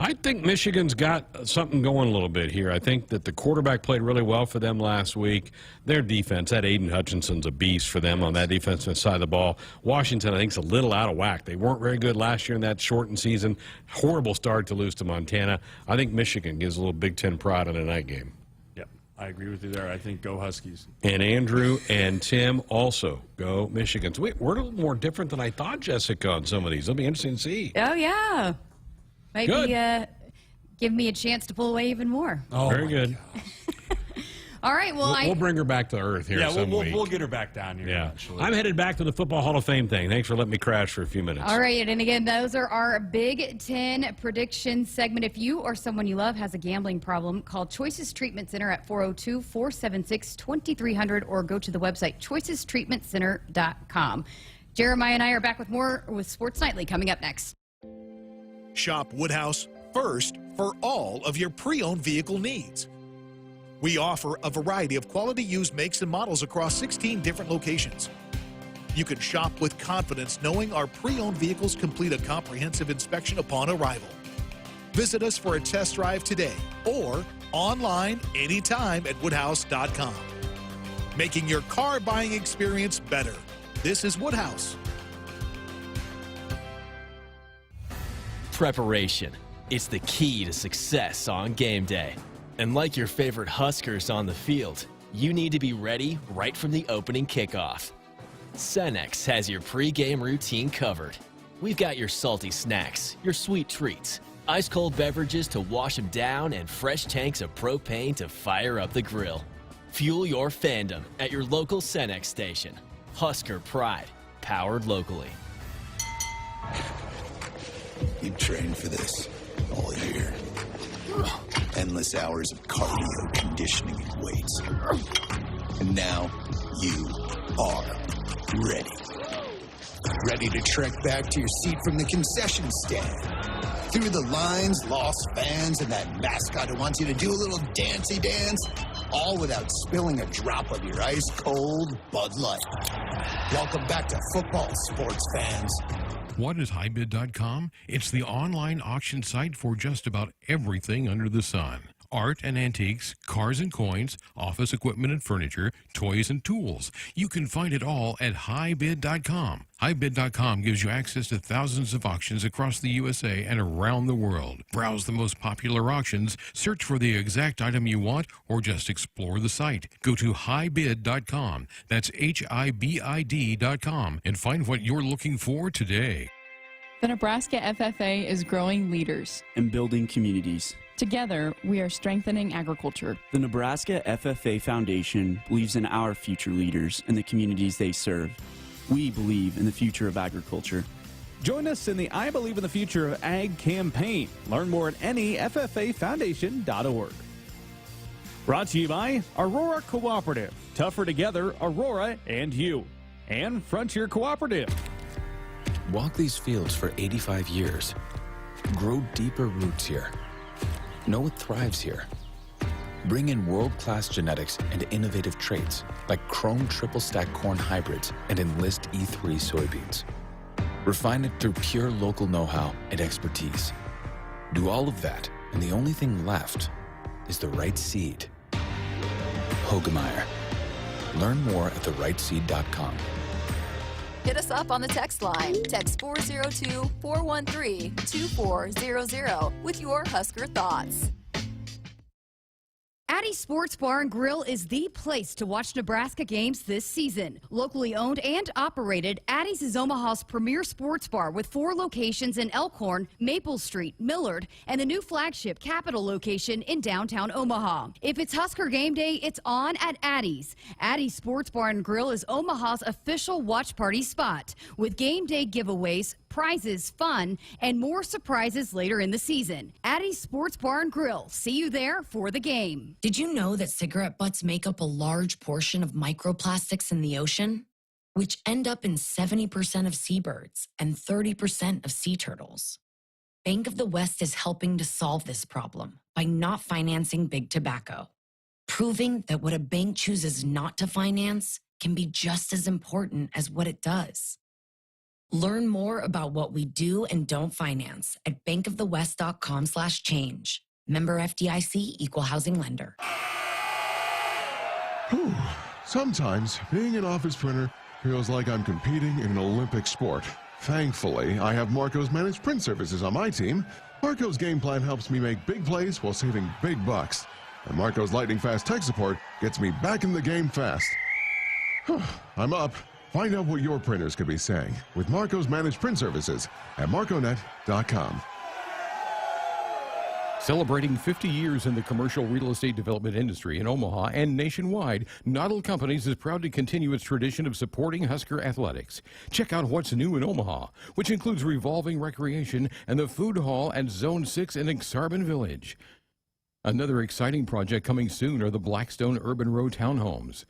I think Michigan's got something going a little bit here. I think that the quarterback played really well for them last week. Their defense, that Aiden Hutchinson's a beast for them on that defensive side of the ball. Washington, I think, is a little out of whack. They weren't very good last year in that shortened season. Horrible start to lose to Montana. I think Michigan gives a little Big Ten pride in a night game.
Yep, I agree with you there. I think go Huskies.
And Andrew and Tim also go Michigan. So we're a little more different than I thought, Jessica, on some of these. It'll be interesting to see.
Oh, yeah. Maybe give me a chance to pull away even more.
Oh, very good.
All right, well,
we'll bring her back to earth here some week.
We'll get her back down here eventually.
I'm headed back to the Football Hall of Fame thing. Thanks for letting me crash for a few minutes.
All right, and again, those are our Big Ten prediction segment. If you or someone you love has a gambling problem, call Choices Treatment Center at 402-476-2300 or go to the website choicestreatmentcenter.com. Jeremiah and I are back with more with Sports Nightly coming up next.
Shop Woodhouse first for all of your pre-owned vehicle needs. We offer a variety of quality used makes and models across 16 different locations. You can shop with confidence knowing our pre-owned vehicles complete a comprehensive inspection upon arrival. Visit us for a test drive today or online anytime at woodhouse.com. Making your car buying experience better. This is Woodhouse.
Preparation. It's the key to success on game day. And like your favorite Huskers on the field, you need to be ready right from the opening kickoff. Cenex has your pre-game routine covered. We've got your salty snacks, your sweet treats, ice-cold beverages to wash them down, and fresh tanks of propane to fire up the grill. Fuel your fandom at your local Cenex station. Husker pride, powered locally.
You trained for this all year. Endless hours of cardio, conditioning, and weights. And now you are ready. Ready to trek back to your seat from the concession stand. Through the lines, lost fans, and that mascot who wants you to do a little dancey dance. All without spilling a drop of your ice-cold Bud Light. Welcome back to football, sports fans.
What is highbid.com? It's the online auction site for just about everything under the sun. Art and antiques, cars and coins, office equipment and furniture, toys and tools. You can find it all at highbid.com. Highbid.com gives you access to thousands of auctions across the USA and around the world. Browse the most popular auctions, search for the exact item you want, or just explore the site. Go to highbid.com. That's HIBID.com and find what you're looking for today.
The Nebraska FFA is growing leaders
and building communities.
Together, we are strengthening agriculture.
The Nebraska FFA Foundation believes in our future leaders and the communities they serve. We believe in the future of agriculture.
Join us in the I Believe in the Future of Ag campaign. Learn more at neffafoundation.org. Brought to you by Aurora Cooperative. Tougher together, Aurora and you. And Frontier Cooperative.
Walk these fields for 85 years. Grow deeper roots here. Know what thrives here. Bring in world-class genetics and innovative traits like Chrome Triple Stack corn hybrids and Enlist E3 soybeans. Refine it through pure local know-how and expertise. Do all of that, and the only thing left is the right seed. Hogemeyer. Learn more at therightseed.com.
Hit us up on the text line. Text 402-413-2400 with your Husker thoughts.
Addie's Sports Bar and Grill is the place to watch Nebraska games this season. Locally owned and operated, Addie's is Omaha's premier sports bar with 4 locations in Elkhorn, Maple Street, Millard, and the new flagship Capitol location in downtown Omaha. If it's Husker game day, it's on at Addie's. Addie's Sports Bar and Grill is Omaha's official watch party spot with game day giveaways, prizes, fun, and more surprises later in the season. Addie's Sports Bar and Grill. See you there for the game.
Did you know that cigarette butts make up a large portion of microplastics in the ocean, which end up in 70% of seabirds and 30% of sea turtles? Bank of the West is helping to solve this problem by not financing big tobacco, proving that what a bank chooses not to finance can be just as important as what it does. Learn more about what we do and don't finance at bankofthewest.com/change. Member FDIC, Equal Housing Lender.
Whew. Sometimes being an office printer feels like I'm competing in an Olympic sport. Thankfully, I have Marco's Managed Print Services on my team. Marco's game plan helps me make big plays while saving big bucks. And Marco's lightning fast tech support gets me back in the game fast. I'm up. Find out what your printers could be saying with Marco's Managed Print Services at marconet.com.
Celebrating 50 years in the commercial real estate development industry in Omaha and nationwide, Noddle Companies is proud to continue its tradition of supporting Husker athletics. Check out what's new in Omaha, which includes revolving recreation and the food hall at Zone 6 in Exarban Village. Another exciting project coming soon are the Blackstone Urban Row townhomes.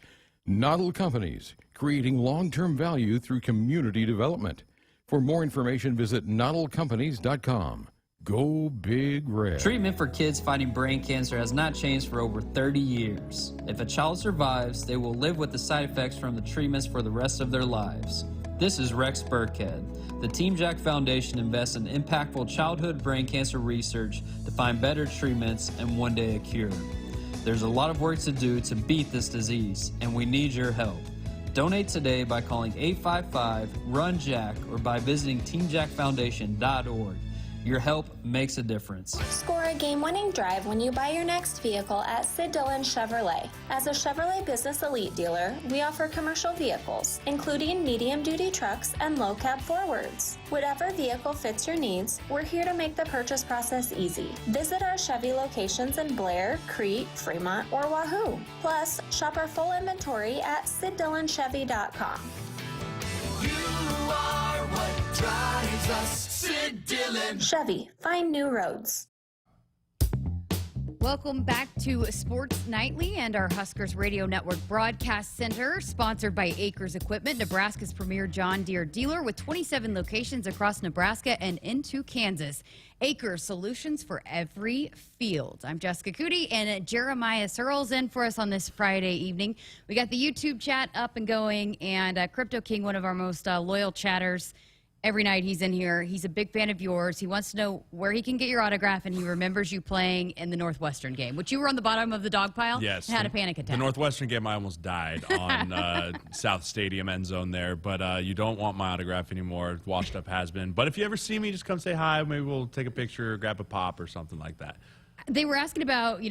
Noddle Companies, creating long-term value through community development. For more information, visit noddlecompanies.com. Go Big Red.
Treatment for kids fighting brain cancer has not changed for over 30 years. If a child survives, they will live with the side effects from the treatments for the rest of their lives. This is Rex Burkhead. The Team Jack Foundation invests in impactful childhood brain cancer research to find better treatments and one day a cure. There's a lot of work to do to beat this disease, and we need your help. Donate today by calling 855-RUN-JACK or by visiting teamjackfoundation.org. Your help makes a difference.
Score a game-winning drive when you buy your next vehicle at Sid Dillon Chevrolet. As a Chevrolet Business Elite dealer, we offer commercial vehicles, including medium-duty trucks and low-cab forwards. Whatever vehicle fits your needs, we're here to make the purchase process easy. Visit our Chevy locations in Blair, Crete, Fremont, or Wahoo. Plus, shop our full inventory at SidDillonChevy.com.
You are what drives us, Sid Dillon.
Chevy, find new roads.
Welcome back to Sports Nightly and our Huskers Radio Network Broadcast Center, sponsored by Acres Equipment, Nebraska's premier John Deere dealer with 27 locations across Nebraska and into Kansas. Acres, solutions for every field. I'm Jessica Coody, and Jeremiah Searle's in for us on this Friday evening. We got the YouTube chat up and going, and Crypto King, one of our most loyal chatters. Every night he's in here. He's a big fan of yours. He wants to know where he can get your autograph, and he remembers you playing in the Northwestern game, which you were on the bottom of the dog pile.
Yes.
And had a panic attack.
The Northwestern game, I almost died on South Stadium end zone there. But you don't want my autograph anymore. Washed up has been. But if you ever see me, just come say hi. Maybe we'll take a picture, grab a pop or something like that.
They were asking about, he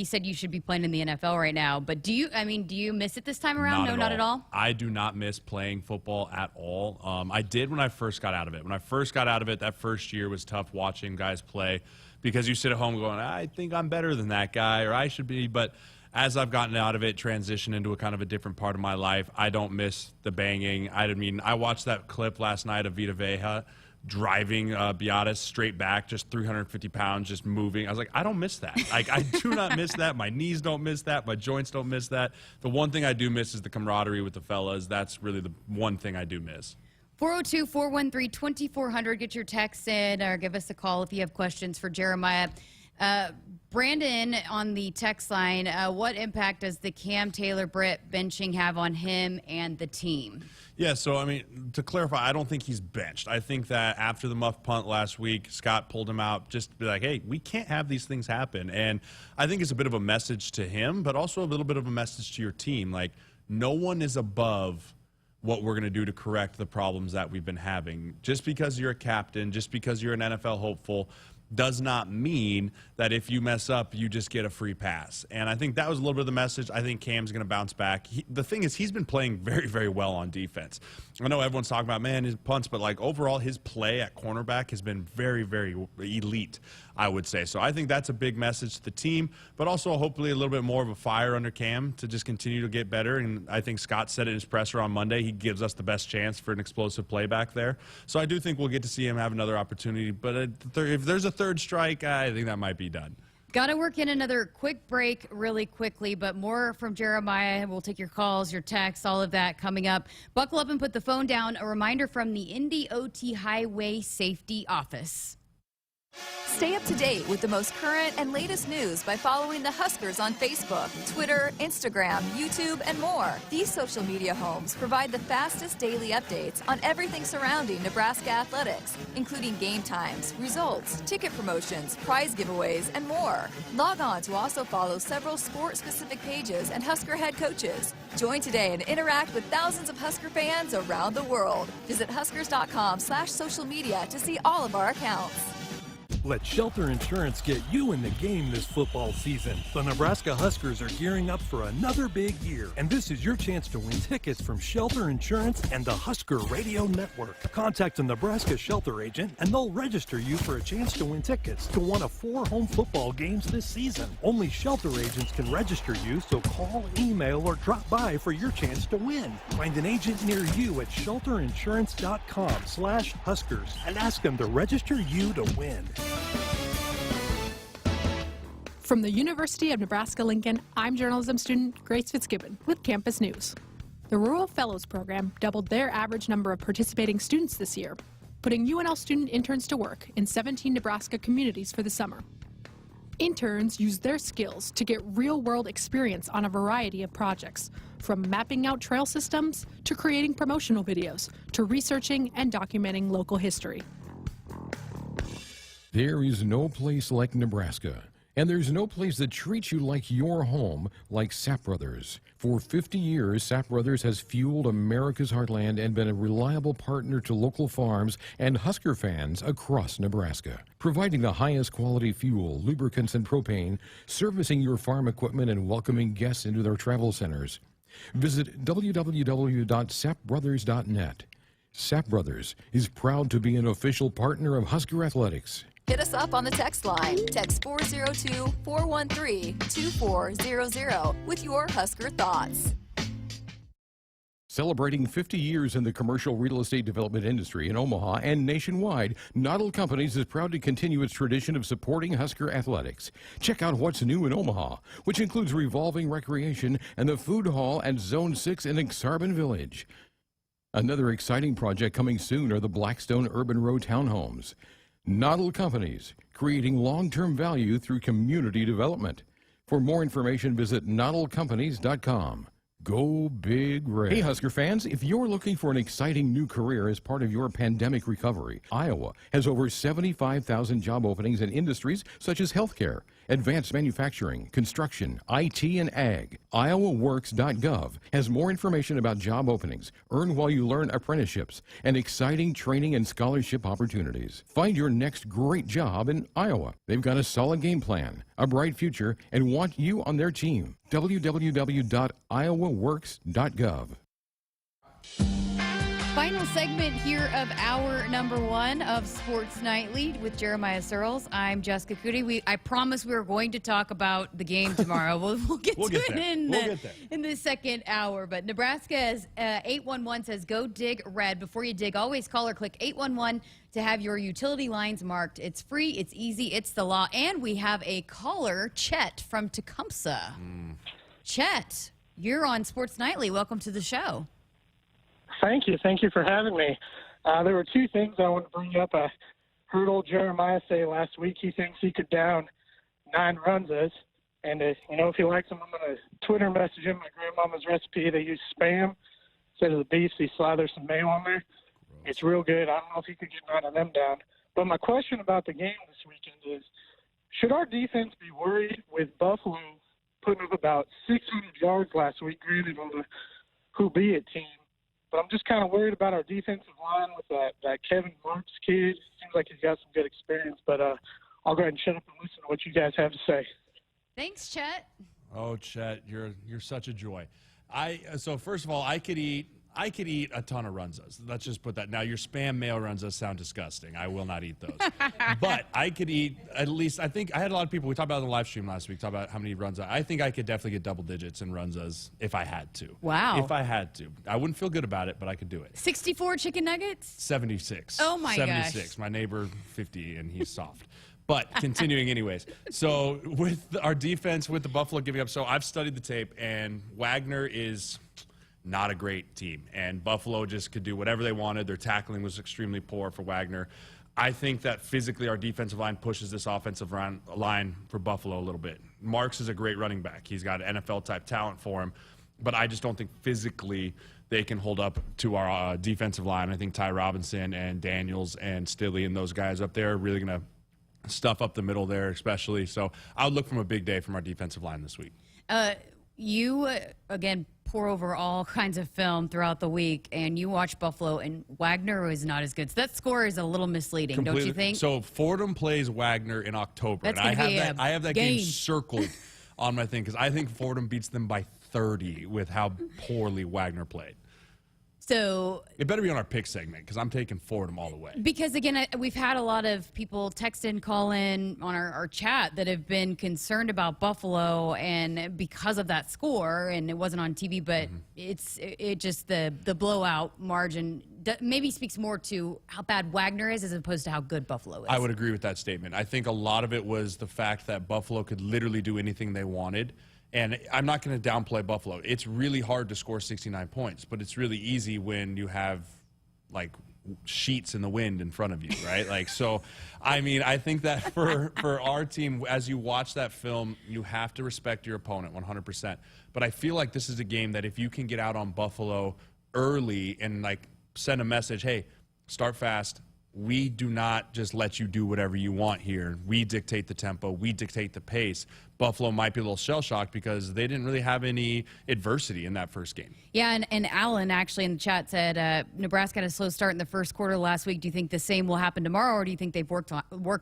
said you should be playing in the NFL right now, but do you miss it this time around? Not at all?
I do not miss playing football at all. I did when I first got out of it. When I first got out of it, that first year was tough watching guys play because you sit at home going, I think I'm better than that guy, or I should be. But as I've gotten out of it, transitioned into a kind of a different part of my life, I don't miss the banging. I watched that clip last night of Vita Vea driving Beatis straight back, just 350 pounds, just moving. I was like, I don't miss that. I do not miss that. My knees don't miss that. My joints don't miss that. The one thing I do miss is the camaraderie with the fellas. That's really the one thing I do miss.
402-413-2400. Get your texts in or give us a call if you have questions for Jeremiah. Brandon on the text line, what impact does the Cam Taylor-Britt benching have on him and the team?
Yeah, so, to clarify, I don't think he's benched. I think that after the muff punt last week, Scott pulled him out just to be like, hey, we can't have these things happen. And I think it's a bit of a message to him, but also a little bit of a message to your team. Like, no one is above what we're going to do to correct the problems that we've been having. Just because you're a captain, just because you're an NFL hopeful, does not mean that if you mess up, you just get a free pass. And I think that was a little bit of the message. I think Cam's going to bounce back. The thing is, he's been playing very, very well on defense. I know everyone's talking about, man, his punts, but like overall, his play at cornerback has been very, very elite, I would say. So I think that's a big message to the team, but also hopefully a little bit more of a fire under Cam to just continue to get better. And I think Scott said it in his presser on Monday. He gives us the best chance for an explosive play back there. So I do think we'll get to see him have another opportunity. But if there's a third strike, I think that might be done.
Got to work in another quick break really quickly, but more from Jeremiah. We'll take your calls, your texts, all of that coming up. Buckle up and put the phone down. A reminder from the NDOT Highway Safety Office.
Stay up to date with the most current and latest news by following the Huskers on Facebook, Twitter, Instagram, YouTube, and more. These social media homes provide the fastest daily updates on everything surrounding Nebraska athletics, including game times, results, ticket promotions, prize giveaways, and more. Log on to also follow several sport-specific pages and Husker head coaches. Join today and interact with thousands of Husker fans around the world. Visit huskers.com/social media to see all of our accounts.
Let Shelter Insurance get you in the game this football season. The Nebraska Huskers are gearing up for another big year, and this is your chance to win tickets from Shelter Insurance and the Husker Radio Network. Contact a Nebraska Shelter agent, and they'll register you for a chance to win tickets to one of 4 home football games this season. Only Shelter agents can register you, so call, email, or drop by for your chance to win. Find an agent near you at shelterinsurance.com/Huskers and ask them to register you to win.
From the University of Nebraska-Lincoln, I'm journalism student Grace Fitzgibbon with Campus News. The Rural Fellows Program doubled their average number of participating students this year, putting UNL student interns to work in 17 Nebraska communities for the summer. Interns use their skills to get real-world experience on a variety of projects, from mapping out trail systems to creating promotional videos to researching and documenting local history.
There is no place like Nebraska, and there's no place that treats you like your home like Sap Brothers. For 50 years, Sap Brothers has fueled America's heartland and been a reliable partner to local farms and Husker fans across Nebraska, providing the highest quality fuel, lubricants, and propane, servicing your farm equipment, and welcoming guests into their travel centers. Visit www.sapbrothers.net. Sap Brothers is proud to be an official partner of Husker Athletics.
Hit us up on the text line. Text 402-413-2400 with your Husker thoughts.
Celebrating 50 years in the commercial real estate development industry in Omaha and nationwide, Knottle Companies is proud to continue its tradition of supporting Husker athletics. Check out what's new in Omaha, which includes revolving recreation and the food hall at Zone 6 in Exarban Village. Another exciting project coming soon are the Blackstone Urban Row townhomes. Knottle Companies, creating long-term value through community development. For more information, visit knottlecompanies.com. Go Big Red. Hey, Husker fans, if you're looking for an exciting new career as part of your pandemic recovery, Iowa has over 75,000 job openings in industries such as healthcare, advanced manufacturing, construction, IT, and ag. IowaWorks.gov has more information about job openings, earn while you learn apprenticeships, and exciting training and scholarship opportunities. Find your next great job in Iowa. They've got a solid game plan, a bright future, and want you on their team. www.iowaworks.gov.
Final segment here of hour number 1 of Sports Nightly with Jeremiah Searles. I'm Jessica Coody. I promise we are going to talk about the game tomorrow. We'll get to it in the second hour. But Nebraska has 811 says, go dig red. Before you dig, always call or click 811 to have your utility lines marked. It's free, it's easy, it's the law. And we have a caller, Chet from Tecumseh. Chet, you're on Sports Nightly. Welcome to the show.
Thank you. Thank you for having me. There were 2 things I want to bring up. I heard old Jeremiah say last week he thinks he could down 9 Runzas. And, if he likes them, I'm going to Twitter message him my grandmama's recipe. They use Spam instead of the beef. He slathers some mayo on there. It's real good. I don't know if he could get 9 of them down. But my question about the game this weekend is, should our defense be worried with Buffalo putting up about 600 yards last week, granted on the Who Be It team? But I'm just kind of worried about our defensive line with that Kevin Marks kid. Seems like he's got some good experience. But I'll go ahead and shut up and listen to what you guys have to say.
Thanks, Chet.
Oh, Chet, you're such a joy. So first of all, I could eat a ton of runzas. Let's just put that. Now, your Spam mayo runzas sound disgusting. I will not eat those. But I could eat at least, I think, I had a lot of people, we talked about it on the live stream last week, talk about how many runzas. I think I could definitely get double digits in runzas if I had to.
Wow.
If I had to. I wouldn't feel good about it, but I could do it.
64 chicken nuggets?
76.
Oh, my gosh.
76. My neighbor, 50, and he's soft. But continuing anyways. So with our defense, with the Buffalo giving up, so I've studied the tape, and Wagner is not a great team. And Buffalo just could do whatever they wanted. Their tackling was extremely poor for Wagner. I think that physically our defensive line pushes this offensive line for Buffalo a little bit. Marks is a great running back. He's got NFL-type talent for him. But I just don't think physically they can hold up to our defensive line. I think Ty Robinson and Daniels and Stilley and those guys up there are really going to stuff up the middle there, especially. So I would look from a big day from our defensive line this week.
You, again, pour over all kinds of film throughout the week, and you watch Buffalo, and Wagner was not as good. So that score is a little misleading, don't you think?
So Fordham plays Wagner in October.
That's
and
gonna
I have that game circled on my thing because I think Fordham beats them by 30 with how poorly Wagner played.
So
it better be on our pick segment because I'm taking Fordham all the way.
Because, again, we've had a lot of people text in, call in on our chat that have been concerned about Buffalo and because of that score, and it wasn't on TV, but it just the blowout margin maybe speaks more to how bad Wagner is as opposed to how good Buffalo is.
I would agree with that statement. I think a lot of it was the fact that Buffalo could literally do anything they wanted. And I'm not going to downplay Buffalo. It's really hard to score 69 points, but it's really easy when you have, like, sheets in the wind in front of you, right? Like, so, I mean, I think that for our team, as you watch that film, you have to respect your opponent 100%. But I feel like this is a game that if you can get out on Buffalo early and, like, send a message, hey, start fast. We do not just let you do whatever you want here. We dictate the tempo. We dictate the pace. Buffalo might be a little shell-shocked because they didn't really have any adversity in that first game.
Yeah, and Alan actually in the chat said Nebraska had a slow start in the first quarter last week. Do you think the same will happen tomorrow, or do you think they've worked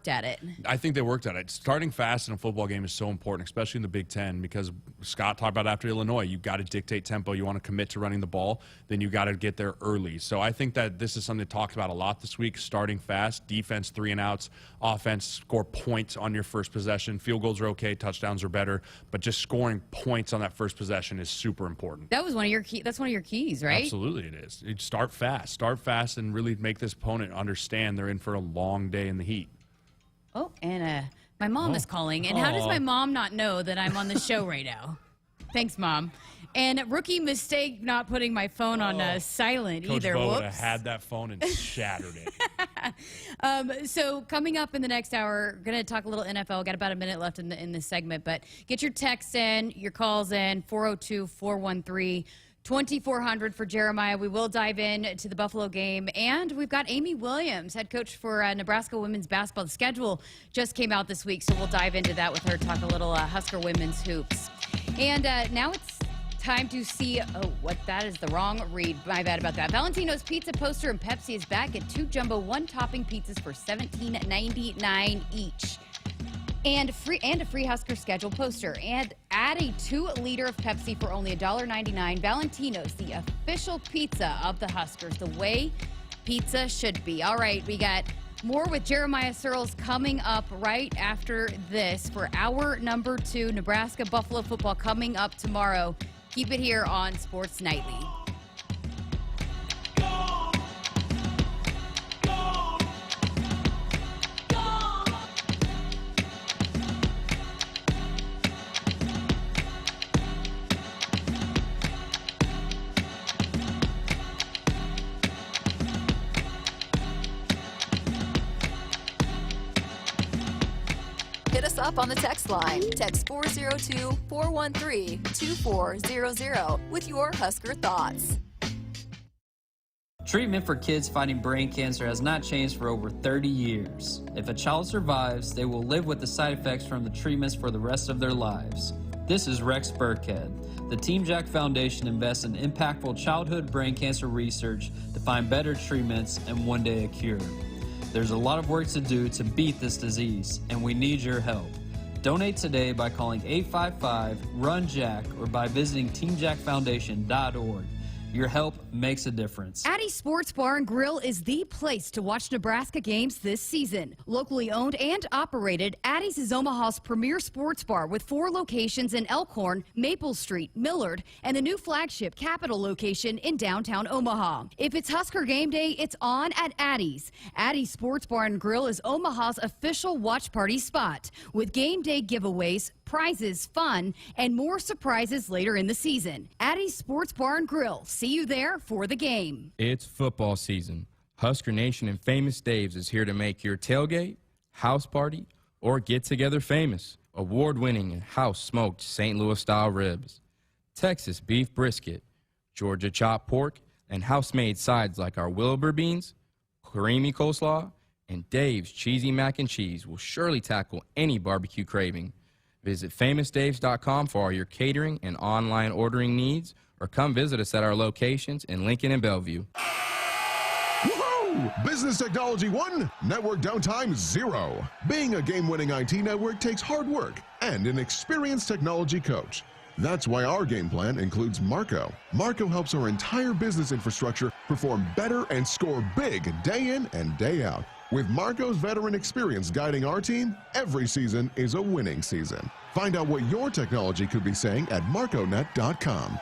at it?
I think they worked at it. Starting fast in a football game is so important, especially in the Big Ten, because Scott talked about after Illinois, you've got to dictate tempo. You want to commit to running the ball, then you got to get there early. So I think that this is something talked about a lot this week, starting fast, defense 3 and outs, offense score points on your first possession. Field goals are okay, touchdowns are better, but just scoring points on that first possession is super important.
That was one of your that's one of your keys, right?
Absolutely it is. You start fast and really make this opponent understand they're in for a long day in the heat.
Oh, and my mom is calling. And how does my mom not know that I'm on the show right now? Thanks, Mom. And rookie mistake not putting my phone on silent
Coach
either.
Bo
Whoops.
would have had that phone and shattered it.
So coming up in the next hour, going to talk a little NFL. Got about a minute left in this segment, but get your texts in, your calls in, 402-413-2400 for Jeremiah. We will dive in to the Buffalo game, and we've got Amy Williams, head coach for Nebraska women's basketball. The schedule just came out this week, so we'll dive into that with her, talk a little Husker women's hoops. And now it's time to see, what, that is the wrong read. My bad about that. Valentino's Pizza Poster and Pepsi is back at 2 jumbo 1-topping pizzas for $17.99 each. And a free Husker schedule poster. And add a 2-liter of Pepsi for only $1.99. Valentino's, the official pizza of the Huskers, the way pizza should be. All right, we got more with Jeremiah Searles coming up right after this for hour number 2. Nebraska Buffalo football coming up tomorrow. Keep it here on Sports Nightly.
Hit us up on the text line. Text 402-413-2400 with your Husker thoughts.
Treatment for kids fighting brain cancer has not changed for over 30 years. If a child survives, they will live with the side effects from the treatments for the rest of their lives. This is Rex Burkhead. The Team Jack Foundation invests in impactful childhood brain cancer research to find better treatments and one day a cure. There's a lot of work to do to beat this disease, and we need your help. Donate today by calling 855-RUN-JACK or by visiting teamjackfoundation.org. Your help makes a difference.
Addie's Sports Bar and Grill is the place to watch Nebraska games this season. Locally owned and operated, Addie's is Omaha's premier sports bar with 4 locations in Elkhorn, Maple Street, Millard, and the new flagship Capitol location in downtown Omaha. If it's Husker game day, it's on at Addie's. Addie's Sports Bar and Grill is Omaha's official watch party spot with game day giveaways, prizes, fun, and more surprises later in the season. Addie's Sports Bar and Grill. See you there for the game.
It's football season. Husker Nation and Famous Dave's is here to make your tailgate, house party, or get-together famous. Award-winning and house-smoked St. Louis-style ribs, Texas beef brisket, Georgia chopped pork, and house-made sides like our Wilbur beans, creamy coleslaw, and Dave's cheesy mac and cheese will surely tackle any barbecue craving. Visit famousdaves.com for all your catering and online ordering needs, or come visit us at our locations in Lincoln and Bellevue.
Woohoo! Business Technology 1, network downtime 0. Being a game-winning IT network takes hard work and an experienced technology coach. That's why our game plan includes Marco. Marco helps our entire business infrastructure perform better and score big day in and day out. With Marco's veteran experience guiding our team, every season is a winning season. Find out what your technology could be saying at marconet.com.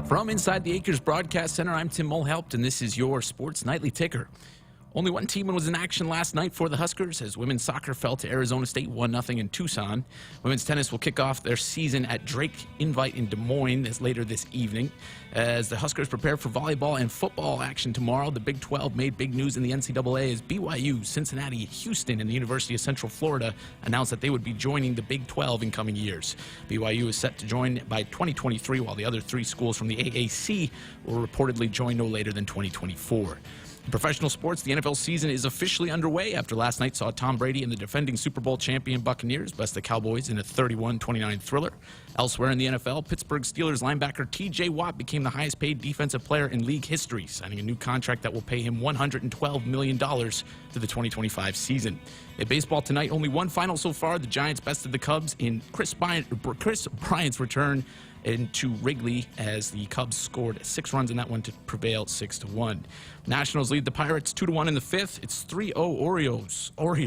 From inside the Acres Broadcast Center, I'm Tim Mulhelpt, and this is your Sports Nightly Ticker. Only one team was in action last night for the Huskers as women's soccer fell to Arizona State 1-0 in Tucson. Women's tennis will kick off their season at Drake Invite in Des Moines later this evening. As the Huskers prepare for volleyball and football action tomorrow, the Big 12 made big news in the NCAA as BYU, Cincinnati, Houston, and the University of Central Florida announced that they would be joining the Big 12 in coming years. BYU is set to join by 2023, while the other three schools from the AAC will reportedly join no later than 2024. In professional sports, the NFL season is officially underway after last night saw Tom Brady and the defending Super Bowl champion Buccaneers bust the Cowboys in a 31-29 thriller. Elsewhere in the NFL, Pittsburgh Steelers linebacker T.J. Watt became the highest-paid defensive player in league history, signing a new contract that will pay him $112 million for the 2025 season. In baseball tonight, only one final so far. The Giants bested the Cubs in Chris Bryant's return into Wrigley as the Cubs scored 6 runs in that one to prevail 6-1. Nationals lead the Pirates 2-1 in the fifth. It's 3-0 Orioles over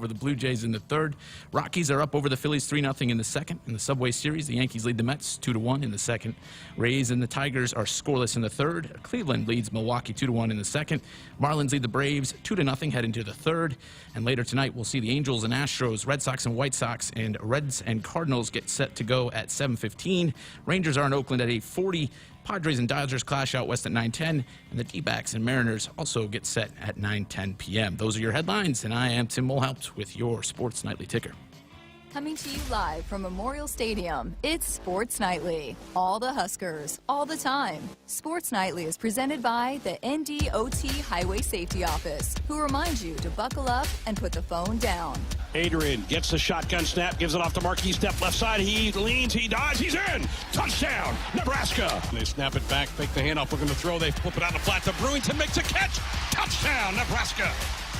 the Blue Jays in the third. Rockies are up over the Phillies 3-0 in the second. In the Subway Series, the Yankees lead the Mets 2-1 in the second. Rays and the Tigers are scoreless in the third. Cleveland leads Milwaukee 2-1 in the second. Marlins lead the Braves 2-0 heading to the third. And later tonight, we'll see the Angels and Astros, Red Sox and White Sox, and Reds and Cardinals get set to go at 7:15. Rangers are in Oakland at 8:40. Padres and Dodgers clash out west at 9:10. And the D-backs and Mariners also get set at 9:10 p.m. Those are your headlines, and I am Tim Mulhelpt with your Sports Nightly Ticker.
Coming to you live from Memorial Stadium, it's Sports Nightly. All the Huskers, all the time. Sports Nightly is presented by the NDOT Highway Safety Office, who reminds you to buckle up and put the phone down.
Adrian gets the shotgun snap, gives it off to Marquis, step left side. He leans, he dives, he's in! Touchdown, Nebraska! They snap it back, fake the handoff, looking to throw. They flip it out the flat to Brewington, makes a catch! Touchdown, Nebraska!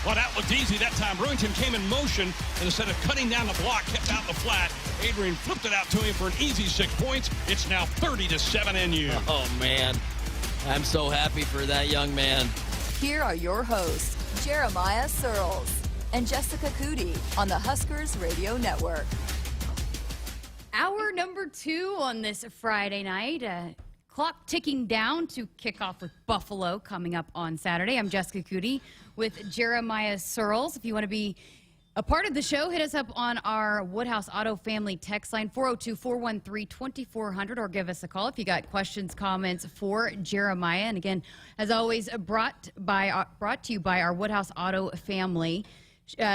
Well, that looked easy that time. Brewington came in motion, and instead of cutting down the block, kept out the flat. Adrian flipped it out to him for an easy 6 points. It's now 30-7 NU.
Oh, man. I'm so happy for that young man.
Here are your hosts, Jeremiah Searles and Jessica Coody on the Huskers Radio Network.
Hour number 2 on this Friday night. Clock ticking down to kick off with Buffalo coming up on Saturday. I'm Jessica Coody with Jeremiah Searles. If you want to be a part of the show, hit us up on our Woodhouse Auto Family text line, 402-413-2400, or give us a call if you got questions, comments for Jeremiah. And again, as always, brought to you by our Woodhouse Auto Family.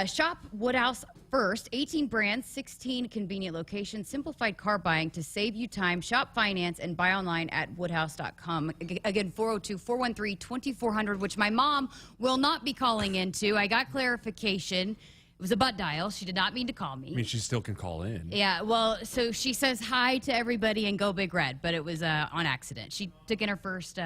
Shop Woodhouse first. 18 brands, 16 convenient locations, simplified car buying to save you time. Shop finance and buy online at woodhouse.com. Again, 402-413-2400, which my mom will not be calling into. I got clarification. It was a butt dial. She did not mean to call me.
I mean, she still can call in.
Yeah, well, so she says hi to everybody and go Big Red, but it was on accident. She took in her first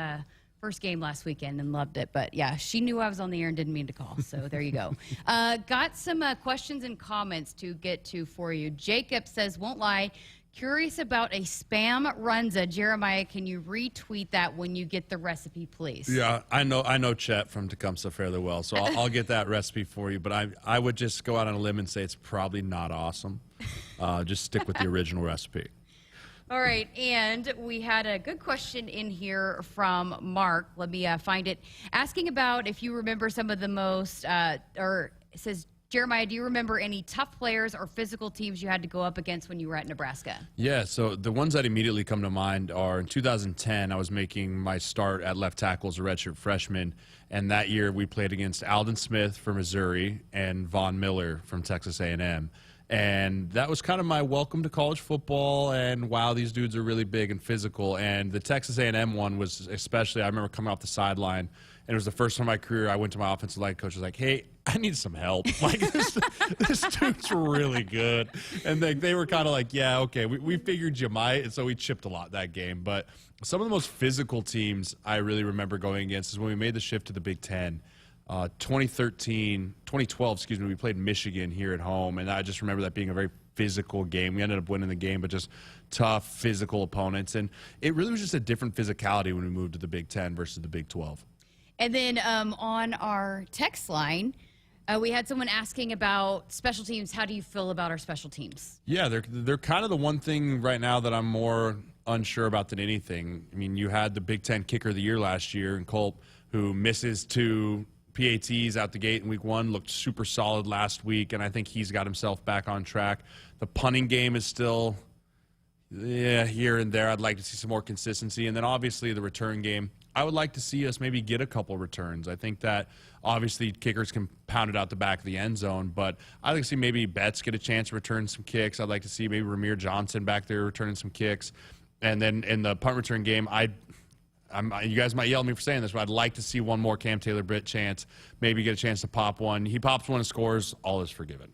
game last weekend and loved it. But, yeah, she knew I was on the air and didn't mean to call. So there you go. Got some questions and comments to get to for you. Jacob says, won't lie, curious about a spam runza. Jeremiah, can you retweet that when you get the recipe, please?
Yeah, I know Chet from Tecumseh fairly well, so I'll get that recipe for you. But I would just go out on a limb and say it's probably not awesome. Just stick with the original recipe.
All right, and we had a good question in here from Mark. Let me find it. Asking about if you remember some of the most, or it says, Jeremiah, do you remember any tough players or physical teams you had to go up against when you were at Nebraska?
Yeah, so the ones that immediately come to mind are in 2010, I was making my start at left tackle as a redshirt freshman, and that year we played against Alden Smith from Missouri and Von Miller from Texas A&M. And that was kind of my welcome to college football, and wow, these dudes are really big and physical. And the Texas A&M one was especially, I remember coming off the sideline, and it was the first time in my career I went to my offensive line coach, was like, hey, I need some help. Like, this dude's really good. And they were kind of like, yeah, okay, we figured you might, and so we chipped a lot that game. But some of the most physical teams I really remember going against is when we made the shift to the Big Ten. 2012, we played Michigan here at home, and I just remember that being a very physical game. We ended up winning the game, but just tough, physical opponents. And it really was just a different physicality when we moved to the Big Ten versus the Big 12.
And then on our text line, we had someone asking about special teams. How do you feel about our special teams?
Yeah, they're kind of the one thing right now that I'm more unsure about than anything. I mean, you had the Big Ten kicker of the year last year in Culp, who misses 2 PATs out the gate in week 1, looked super solid last week, and I think he's got himself back on track. The punting game is still, here and there. I'd like to see some more consistency. And then obviously the return game, I would like to see us maybe get a couple returns. I think that obviously kickers can pound it out the back of the end zone, but I'd like to see maybe Betts get a chance to return some kicks. I'd like to see maybe Ramir Johnson back there returning some kicks. And then in the punt return game, you guys might yell at me for saying this, but I'd like to see one more Cam Taylor-Britt chance, maybe get a chance to pop one. He pops one and scores, all is forgiven.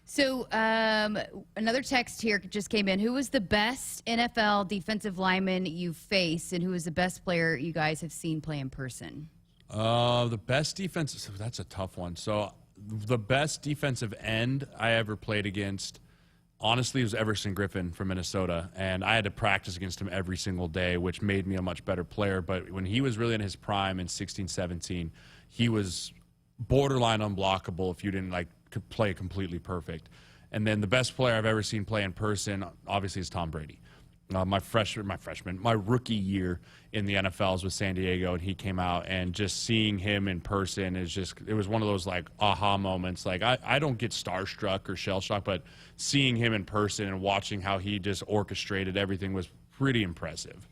So another text here just came in. Who was the best NFL defensive lineman you've faced, and who was the best player you guys have seen play in person?
The best defensive, that's a tough one. So the best defensive end I ever played against, honestly, was Everson Griffin from Minnesota, and I had to practice against him every single day, which made me a much better player. But when he was really in his prime in 16-17, he was borderline unblockable if you didn't could play completely perfect. And then the best player I've ever seen play in person, obviously, is Tom Brady. My rookie year in the NFL was with San Diego, and he came out, and just seeing him in person it was one of those aha moments. I don't get starstruck or shell shocked, but seeing him in person and watching how he just orchestrated everything was pretty impressive.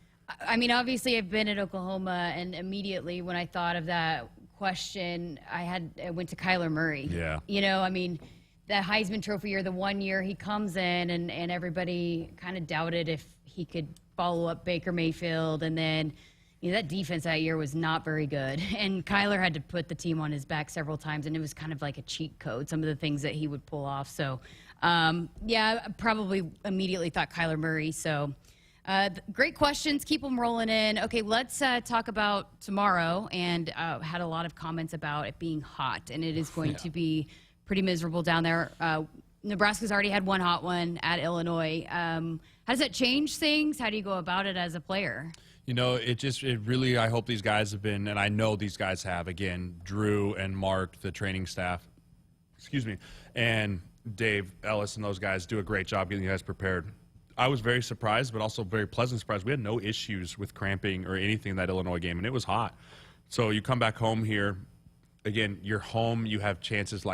I mean, obviously, I've been at Oklahoma, and immediately when I thought of that question, I went to Kyler Murray.
Yeah.
You know, I mean, the Heisman Trophy year, the one year he comes in, and everybody kind of doubted if he could follow up Baker Mayfield, and then that defense that year was not very good, and Kyler had to put the team on his back several times, and it was kind of like a cheat code, some of the things that he would pull off. So, I probably immediately thought Kyler Murray. So, great questions. Keep them rolling in. Okay, let's talk about tomorrow, and had a lot of comments about it being hot, and it is going to be pretty miserable down there. Nebraska's already had one hot one at Illinois. How does that change things? How do you go about it as a player?
It really, I hope these guys have been, and I know these guys have, again, Drew and Mark, the training staff, and Dave Ellis and those guys do a great job getting you guys prepared. I was very surprised, but also very pleasant surprised. We had no issues with cramping or anything in that Illinois game, and it was hot. So you come back home here, again, you're home, you have chances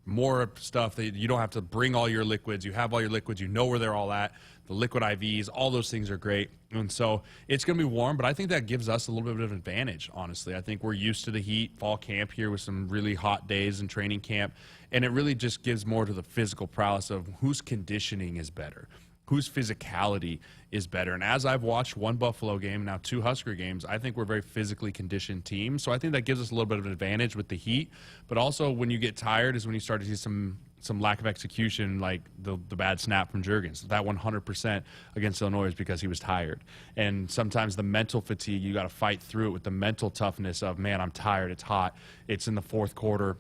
more stuff that you don't have to bring all your liquids. You have all your liquids. You know where they're all at. The liquid IVs, all those things are great. And so it's going to be warm, but I think that gives us a little bit of an advantage, honestly. I think we're used to the heat, fall camp here with some really hot days in training camp, and it really just gives more to the physical prowess of whose conditioning is better, whose physicality is better. And as I've watched one Buffalo game, now 2 Husker games, I think we're a very physically conditioned team. So I think that gives us a little bit of an advantage with the heat. But also when you get tired is when you start to see some lack of execution, like the bad snap from Juergens. That 100% against Illinois is because he was tired. And sometimes the mental fatigue, you got to fight through it with the mental toughness of, man, I'm tired, it's hot, it's in the fourth quarter,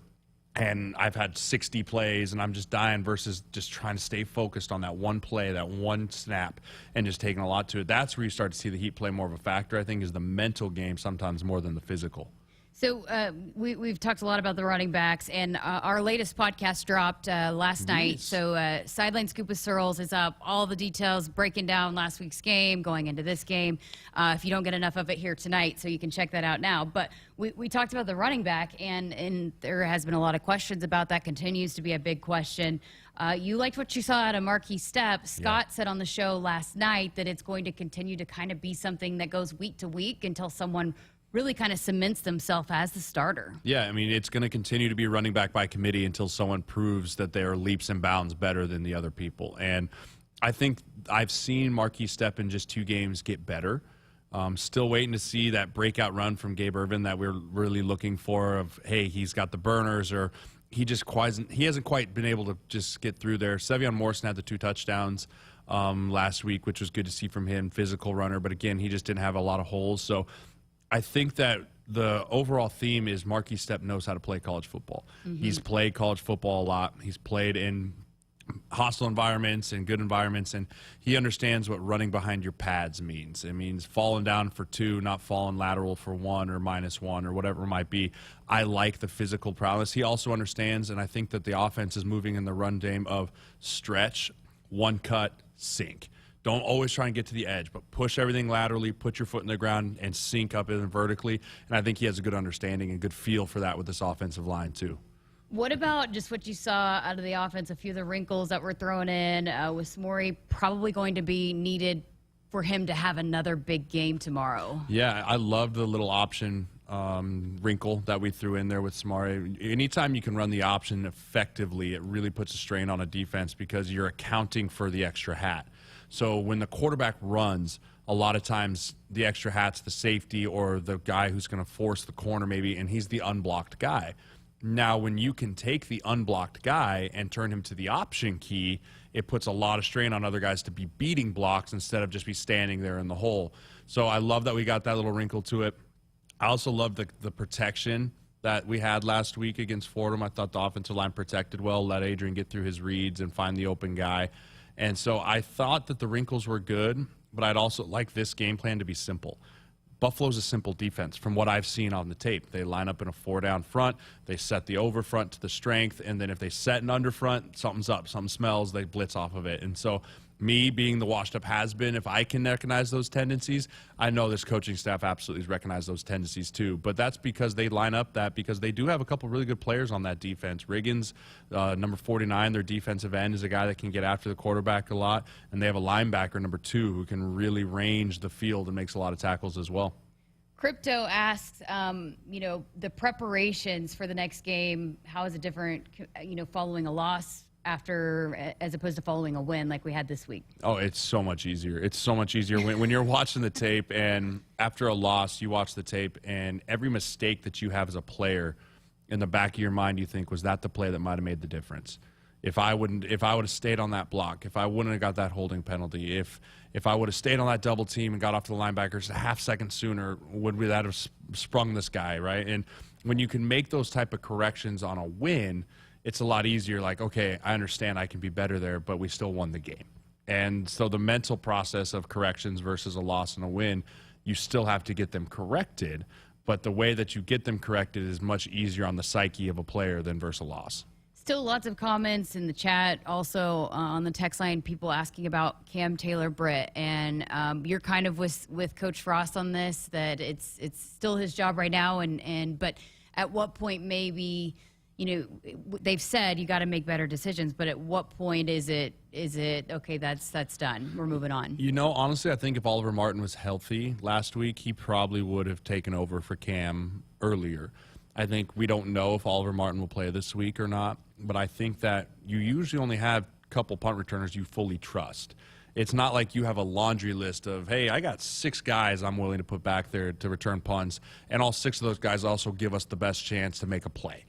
and I've had 60 plays and I'm just dying, versus just trying to stay focused on that one play, that one snap, and just taking a lot to it. That's where you start to see the heat play more of a factor, I think, is the mental game sometimes more than the physical.
So we've talked a lot about the running backs, and our latest podcast dropped last night. So Sideline Scoop with Searles is up. All the details, breaking down last week's game, going into this game. If you don't get enough of it here tonight, so you can check that out now. But we talked about the running back, and there has been a lot of questions about that. Continues to be a big question. You liked what you saw out of Marquis Stepp. Scott said on the show last night that it's going to continue to kind of be something that goes week to week until someone really kind of cements themselves as the starter.
Yeah, I mean, it's going to continue to be running back by committee until someone proves that they're leaps and bounds better than the other people. And I think I've seen Marquis Stepp in just 2 games get better. Still waiting to see that breakout run from Gabe Ervin that we're really looking for of, hey, he's got the burners, or he hasn't quite been able to just get through there. Sevion Morrison had the 2 touchdowns last week, which was good to see from him, physical runner. But again, he just didn't have a lot of holes. So I think that the overall theme is Marquis Stepp knows how to play college football. Mm-hmm. He's played college football a lot. He's played in hostile environments and good environments, and he understands what running behind your pads means. It means falling down for 2, not falling lateral for 1 or -1 or whatever it might be. I like the physical prowess. He also understands, and I think that the offense is moving in the run game of stretch, 1 cut, sink. Don't always try and get to the edge, but push everything laterally, put your foot in the ground, and sink up in vertically. And I think he has a good understanding and good feel for that with this offensive line, too.
What about just what you saw out of the offense, a few of the wrinkles that were thrown in, with Samori probably going to be needed for him to have another big game tomorrow?
Yeah, I love the little option wrinkle that we threw in there with Samari. Anytime you can run the option effectively, it really puts a strain on a defense because you're accounting for the extra hat. So when the quarterback runs, a lot of times the extra hat's the safety or the guy who's going to force the corner maybe, and he's the unblocked guy. Now, when you can take the unblocked guy and turn him to the option key, it puts a lot of strain on other guys to be beating blocks instead of just be standing there in the hole. So I love that we got that little wrinkle to it. I also love the protection that we had last week against Fordham. I thought the offensive line protected well, let Adrian get through his reads and find the open guy. And so I thought that the wrinkles were good, but I'd also like this game plan to be simple. Buffalo's a simple defense from what I've seen on the tape. They line up in a 4-down front. They set the over front to the strength. And then if they set an under front, something's up. Something smells. They blitz off of it. And so me being the washed-up has-been, if I can recognize those tendencies, I know this coaching staff absolutely has recognized those tendencies too. But that's because they line up that because they do have a couple really good players on that defense. Riggins, number 49, their defensive end, is a guy that can get after the quarterback a lot. And they have a linebacker, number 2, who can really range the field and makes a lot of tackles as well.
Crypto asks, the preparations for the next game, how is it different, following a loss as opposed to following a win like we had this week?
Oh, it's so much easier. It's so much easier when you're watching the tape, and after a loss, you watch the tape, and every mistake that you have as a player, in the back of your mind, you think, was that the play that might have made the difference? If I would have stayed on that block, if I wouldn't have got that holding penalty, if I would have stayed on that double team and got off to the linebackers a half second sooner, would we that have sprung this guy, right? And when you can make those type of corrections on a win, it's a lot easier. Like, okay, I understand I can be better there, but we still won the game. And so the mental process of corrections versus a loss and a win, you still have to get them corrected, but the way that you get them corrected is much easier on the psyche of a player than versus a loss.
Still lots of comments in the chat, also on the text line, people asking about Cam Taylor-Britt, and you're kind of with Coach Frost on this, that it's still his job right now, but at what point maybe, they've said you got to make better decisions, but at what point is it okay, that's done, we're moving on?
Honestly, I think if Oliver Martin was healthy last week, he probably would have taken over for Cam earlier. I think we don't know if Oliver Martin will play this week or not, but I think that you usually only have a couple punt returners you fully trust. It's not like you have a laundry list of, hey, I got 6 guys I'm willing to put back there to return punts, and all 6 of those guys also give us the best chance to make a play.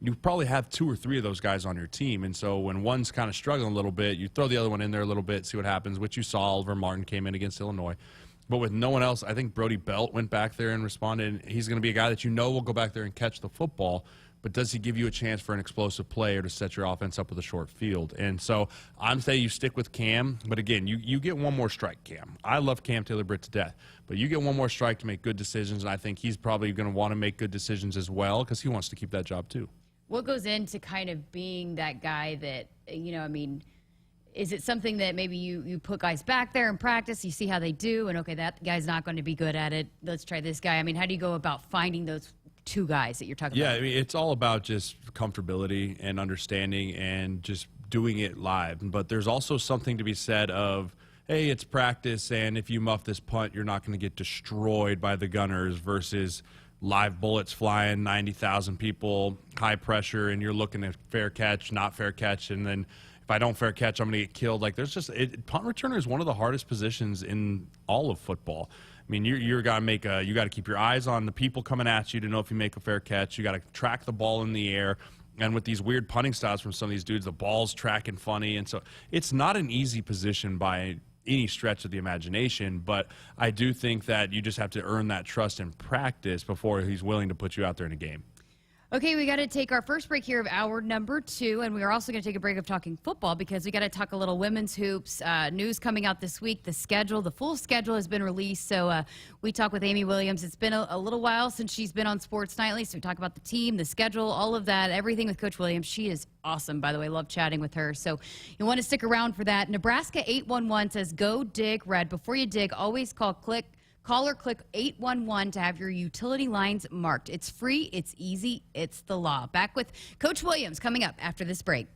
You probably have 2 or 3 of those guys on your team, and so when one's kind of struggling a little bit, you throw the other one in there a little bit, see what happens, which you saw. Oliver Martin came in against Illinois. But with no one else, I think Brody Belt went back there and responded. And he's going to be a guy that will go back there and catch the football. But does he give you a chance for an explosive play or to set your offense up with a short field? And so I'm saying you stick with Cam. But again, you get one more strike, Cam. I love Cam Taylor-Britt to death. But you get one more strike to make good decisions. And I think he's probably going to want to make good decisions as well because he wants to keep that job too.
What goes into kind of being that guy that, is it something that maybe you put guys back there in practice, you see how they do, and okay, that guy's not going to be good at it, let's try this guy? How do you go about finding those 2 guys that you're talking about?
Yeah, it's all about just comfortability and understanding and just doing it live. But there's also something to be said of, hey, it's practice, and if you muff this punt, you're not going to get destroyed by the gunners versus live bullets flying, 90,000 people, high pressure, and you're looking at fair catch, not fair catch, and then if I don't fair catch, I'm going to get killed. Punt returner is one of the hardest positions in all of football. You got to keep your eyes on the people coming at you to know if you make a fair catch. You got to track the ball in the air. And with these weird punting styles from some of these dudes, the ball's tracking funny. And so it's not an easy position by any stretch of the imagination, but I do think that you just have to earn that trust in practice before he's willing to put you out there in a game.
Okay, we got to take our first break here of hour number 2, and we are also going to take a break of talking football because we got to talk a little women's hoops. News coming out this week, the full schedule has been released, so we talk with Amy Williams. It's been a little while since she's been on Sports Nightly, so we talk about the team, the schedule, all of that, everything with Coach Williams. She is awesome, by the way. Love chatting with her, so you want to stick around for that. Nebraska 811 says, go dig red. Before you dig, always call or click 811 to have your utility lines marked. It's free, it's easy, it's the law. Back with Coach Williams coming up after this break.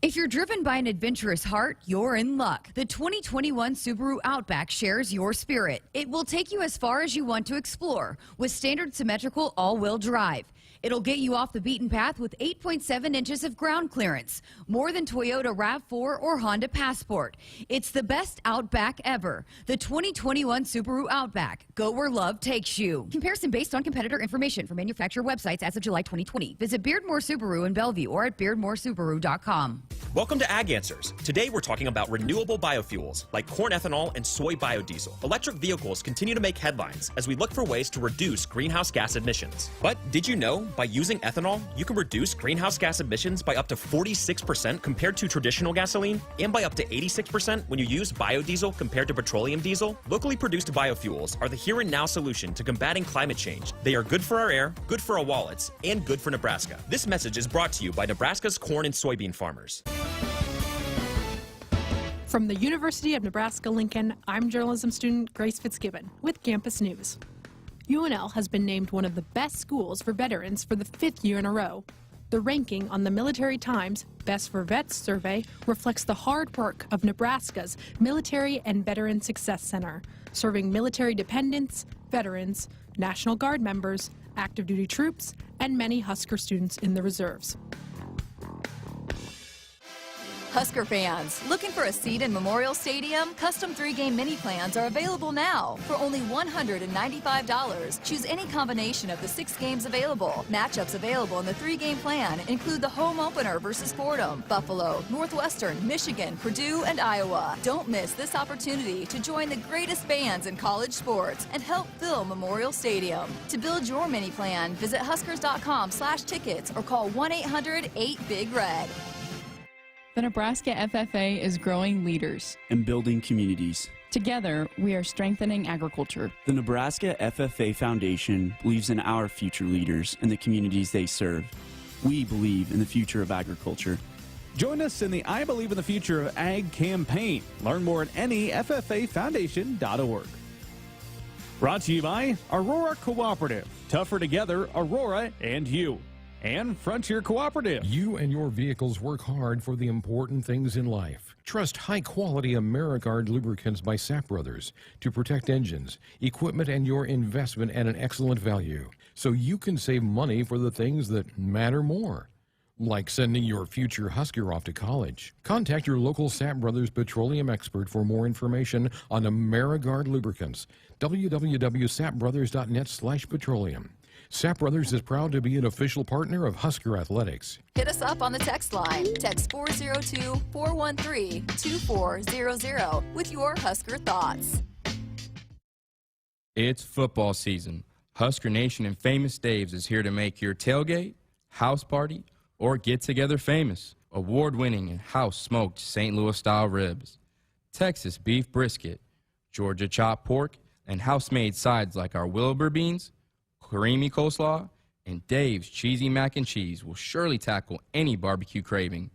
If you're driven by an adventurous heart, you're in luck. The 2021 Subaru Outback shares your spirit. It will take you as far as you want to explore with standard symmetrical all-wheel drive. It'll get you off the beaten path with 8.7 inches of ground clearance, more than Toyota RAV4 or Honda Passport. It's the best Outback ever. The 2021 Subaru Outback. Go where love takes you. Comparison based on competitor information from manufacturer websites as of July 2020. Visit Beardmore Subaru in Bellevue or at beardmoresubaru.com.
Welcome to Ag Answers. Today we're talking about renewable biofuels like corn ethanol and soy biodiesel. Electric vehicles continue to make headlines as we look for ways to reduce greenhouse gas emissions. But did you know by using ethanol, you can reduce greenhouse gas emissions by up to 46% compared to traditional gasoline and by up to 86% when you use biodiesel compared to petroleum diesel? Locally produced biofuels are the here and now solution to combating climate change. They are good for our air, good for our wallets, and good for Nebraska. This message is brought to you by Nebraska's corn and soybean farmers.
From the University of Nebraska-Lincoln, I'm journalism student Grace Fitzgibbon with Campus News. UNL has been named one of the best schools for veterans for the 5th year in a row. The ranking on the Military Times Best for Vets survey reflects the hard work of Nebraska's Military and Veteran Success Center, serving military dependents, veterans, National Guard members, active duty troops, and many Husker students in the reserves.
Husker fans, looking for a seat in Memorial Stadium? Custom 3-game mini plans are available now for only $195. Choose any combination of the 6 games available. Matchups available in the 3-game plan include the home opener versus Fordham, Buffalo, Northwestern, Michigan, Purdue, and Iowa. Don't miss this opportunity to join the greatest fans in college sports and help fill Memorial Stadium. To build your mini plan, visit huskers.com/tickets or call 1-800-8-BIG-RED.
The Nebraska FFA is growing leaders
and building communities.
Together, we are strengthening agriculture.
The Nebraska FFA Foundation believes in our future leaders and the communities they serve. We believe in the future of agriculture.
Join us in the I Believe in the Future of Ag campaign. Learn more at neFFAfoundation.org. Brought to you by Aurora Cooperative. Tougher together, Aurora and you. And Frontier Cooperative.
You and your vehicles work hard for the important things in life. Trust high-quality AmeriGuard lubricants by Sap Brothers to protect engines, equipment, and your investment at an excellent value, so you can save money for the things that matter more, like sending your future Husker off to college. Contact your local Sap Brothers petroleum expert for more information on AmeriGuard lubricants. www.sapbrothers.net/petroleum. Sap Brothers is proud to be an official partner of Husker Athletics.
Hit us up on the text line. Text 402-413-2400 with your Husker thoughts.
It's football season. Husker Nation and Famous Dave's is here to make your tailgate, house party, or get-together famous. Award-winning and house-smoked St. Louis-style ribs, Texas beef brisket, Georgia chopped pork, and house-made sides like our Wilbur beans, creamy coleslaw, and Dave's cheesy mac and cheese will surely tackle any barbecue craving.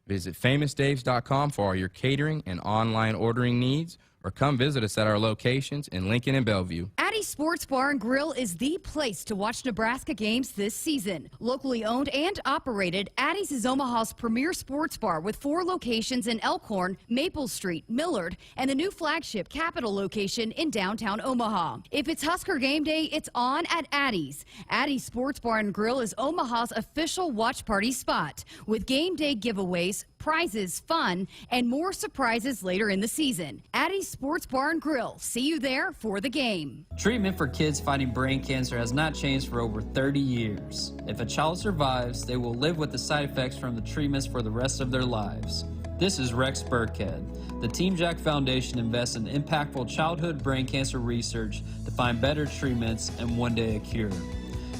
Visit famousdaves.com for all your catering and online ordering needs, or come visit us at our locations in Lincoln and Bellevue.
Addie's Sports Bar and Grill is the place to watch Nebraska games this season. Locally owned and operated, Addie's is Omaha's premier sports bar with 4 locations in Elkhorn, Maple Street, Millard, and the new flagship Capitol location in downtown Omaha. If it's Husker game day, it's on at Addie's. Addie's Sports Bar and Grill is Omaha's official watch party spot with game day giveaways, prizes, fun, and more surprises later in the season. Addie's Sports Bar and Grill. See you there for the game.
Treatment for kids fighting brain cancer has not changed for over 30 years. If a child survives, they will live with the side effects from the treatments for the rest of their lives. This is Rex Burkhead. The Team Jack Foundation invests in impactful childhood brain cancer research to find better treatments and one day a cure.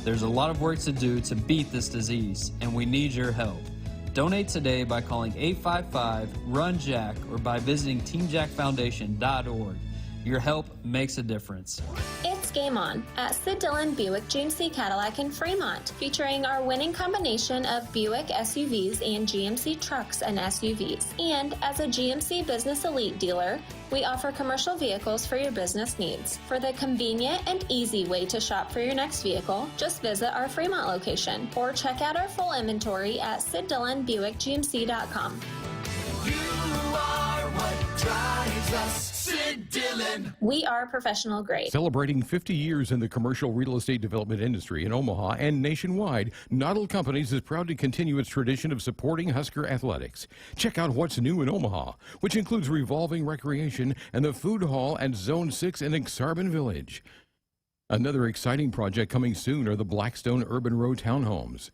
There's a lot of work to do to beat this disease, and we need your help. Donate today by calling 855-RUN-JACK or by visiting teamjackfoundation.org. Your help makes a difference.
It's Game On at Sid Dillon Buick GMC Cadillac in Fremont, featuring our winning combination of Buick SUVs and GMC trucks and SUVs. And as a GMC Business Elite dealer, we offer commercial vehicles for your business needs. For the convenient and easy way to shop for your next vehicle, just visit our Fremont location or check out our full inventory at SidDillonBuickGMC.com.
You are what drives us, Sid Dillon.
We are professional grade.
Celebrating 50 years in the commercial real estate development industry in Omaha and nationwide, Noddle Companies is proud to continue its tradition of supporting Husker athletics. Check out what's new in Omaha, which includes revolving recreation and the food hall at Zone 6 in Exarban Village. Another exciting project coming soon are the Blackstone Urban Row townhomes.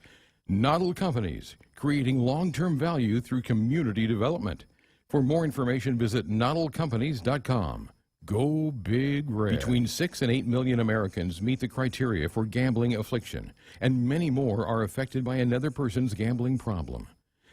Noddle Companies, creating long-term value through community development. For more information, visit noddlecompanies.com. Go Big Red. Between 6 and 8 million Americans meet the criteria for gambling affliction, and many more are affected by another person's gambling problem.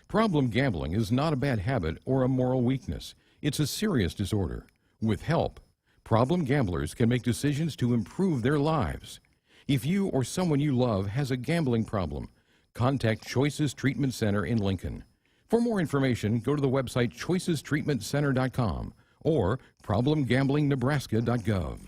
Problem gambling is not a bad habit or a moral weakness. It's a serious disorder. With help, problem gamblers can make decisions to improve their lives. If you or someone you love has a gambling problem, contact Choices Treatment Center in Lincoln. For more information, go to the website choicestreatmentcenter.com or problemgamblingnebraska.gov.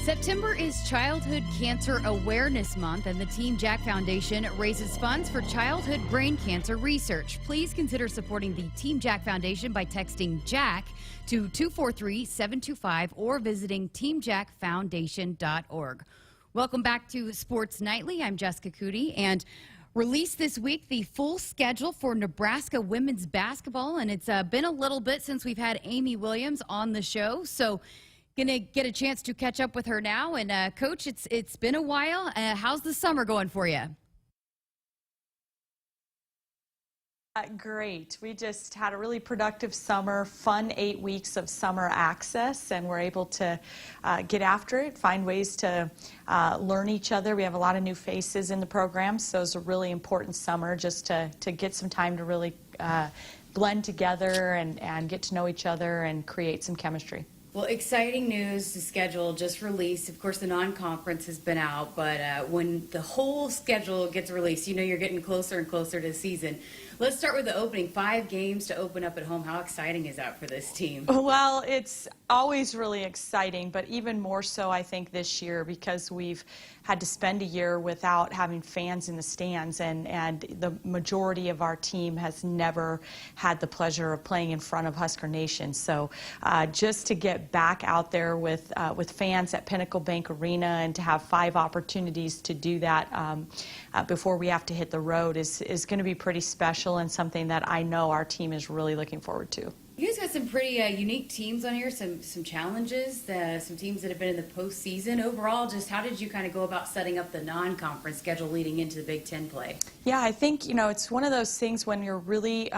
September is Childhood Cancer Awareness Month, and the Team Jack Foundation raises funds for childhood brain cancer research. Please consider supporting the Team Jack Foundation by texting JACK to 243-725 or visiting teamjackfoundation.org. Welcome back to Sports Nightly. I'm Jessica Coody, and released this week the full schedule for Nebraska women's basketball, and it's been a little bit since we've had Amy Williams on the show, so gonna get a chance to catch up with her now. And Coach, it's been a while. How's the summer going for you?
Great. We just had a really productive summer, fun 8 weeks of summer access, and we're able to get after it, find ways to learn each other. We have a lot of new faces in the program, so it's a really important summer just to get some time to really blend together and get to know each other and create some chemistry.
Well, exciting news. The schedule just released. Of course, the non-conference has been out, but when the whole schedule gets released, you know you're getting closer and closer to the season. Let's start with the opening. 5 games to open up at home. How exciting is that for this team?
Well, it's always really exciting, but even more so, I think, this year because we've had to spend a year without having fans in the stands, and the majority of our team has never had the pleasure of playing in front of Husker Nation. So just to get back out there with fans at Pinnacle Bank Arena and to have 5 opportunities to do that before we have to hit the road is going to be pretty special and something that I know our team is really looking forward to.
You guys got some pretty unique teams on here, some challenges, some teams that have been in the postseason. Overall, just how did you kind of go about setting up the non-conference schedule leading into the Big Ten play?
Yeah, I think, it's one of those things when you're really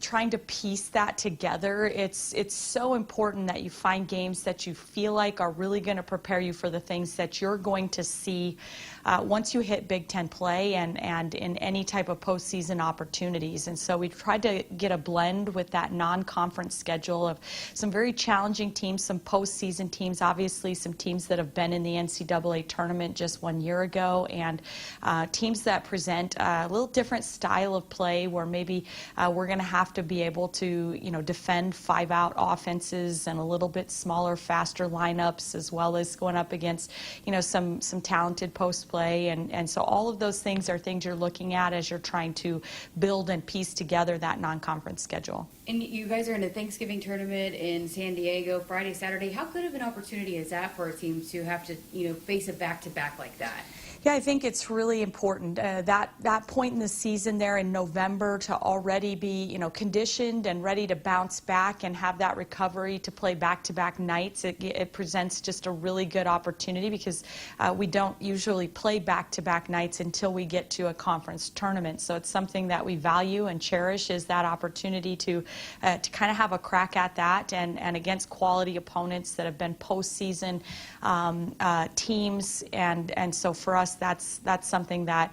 trying to piece that together, it's so important that you find games that you feel like are really going to prepare you for the things that you're going to see once you hit Big Ten play and in any type of postseason opportunities. And so we tried to get a blend with that non-conference schedule of some very challenging teams, some postseason teams, obviously some teams that have been in the NCAA tournament just 1 year ago, and teams that present a little different style of play where maybe we're going to have to be able to, defend 5-out offenses and a little bit smaller, faster lineups, as well as going up against, some talented post play. And so all of those things are things you're looking at as you're trying to build and piece together that non-conference schedule.
And you guys are in a Thanksgiving tournament in San Diego Friday, Saturday. How good of an opportunity is that for a team to have to, face a back-to-back like that?
Yeah, I think it's really important that point in the season there in November to already be, conditioned and ready to bounce back and have that recovery to play back-to-back nights. It presents just a really good opportunity because we don't usually play back-to-back nights until we get to a conference tournament. So it's something that we value and cherish, is that opportunity to kind of have a crack at that and against quality opponents that have been postseason teams, and so for us that's something that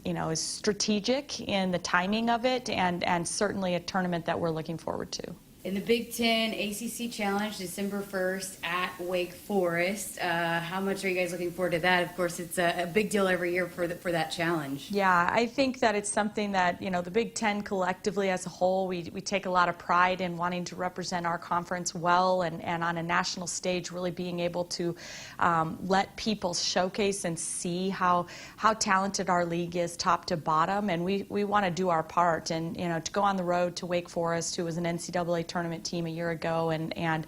is strategic in the timing of it, and certainly a tournament that we're looking forward to.
In the Big Ten ACC Challenge, December 1st at Wake Forest. How much are you guys looking forward to that? Of course, it's a big deal every year for that challenge.
Yeah, I think that it's something that, the Big Ten collectively as a whole, we take a lot of pride in wanting to represent our conference well, and on a national stage really being able to let people showcase and see how talented our league is top to bottom, and we want to do our part. And, to go on the road to Wake Forest, who was an NCAA tournament team a year ago, and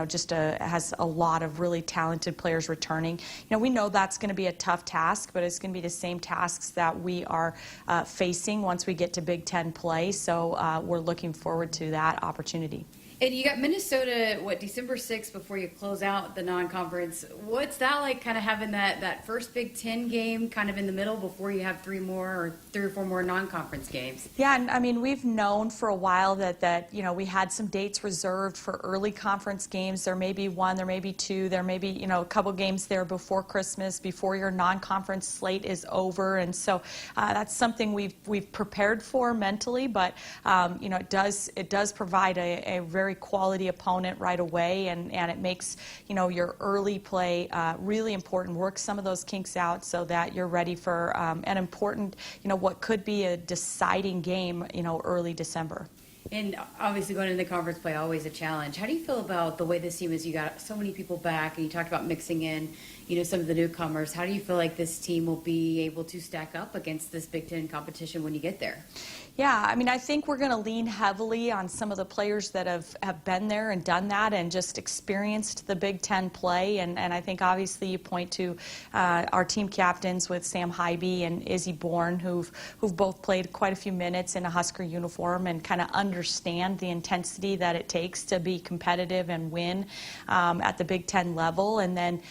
just has a lot of really talented players returning. We know that's going to be a tough task, but it's going to be the same tasks that we are facing once we get to Big Ten play. So we're looking forward to that opportunity.
And you got Minnesota, December 6th before you close out the non-conference. What's that like, kind of having that first Big Ten game kind of in the middle before you have three or four more non-conference games?
Yeah, and I mean, we've known for a while that we had some dates reserved for early conference games. There may be one, there may be two, there may be, a couple games there before Christmas, before your non-conference slate is over. And so that's something we've prepared for mentally, but, it does provide a very quality opponent right away, and it makes your early play really important. Work some of those kinks out so that you're ready for an important what could be a deciding game early December.
And obviously going into conference play, always a challenge. How do you feel about the way this team is? You got so many people back, and you talked about mixing in some of the newcomers. How do you feel like this team will be able to stack up against this Big Ten competition when you get there?
Yeah, I mean, I think we're going to lean heavily on some of the players that have been there and done that and just experienced the Big Ten play. And I think obviously you point to our team captains with Sam Hybe and Izzy Bourne, who've both played quite a few minutes in a Husker uniform and kind of understand the intensity that it takes to be competitive and win at the Big Ten level. And then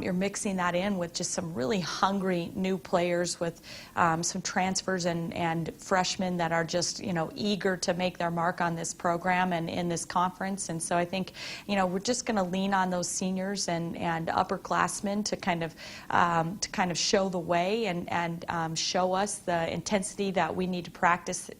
you're mixing that in with just some really hungry new players with some transfers and freshmen that are just eager to make their mark on this program and in this conference. And so I think we're just going to lean on those seniors and upperclassmen to kind of show the way and show us the intensity that we need to practice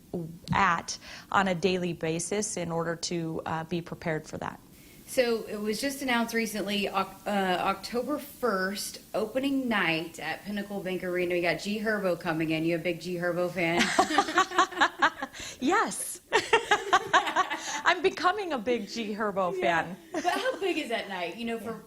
at on a daily basis in order to be prepared for that.
So it was just announced recently, October 1st, opening night at Pinnacle Bank Arena. You got G Herbo coming in. You a big G Herbo fan?
Yes. I'm becoming a big G Herbo fan.
But how big is that night?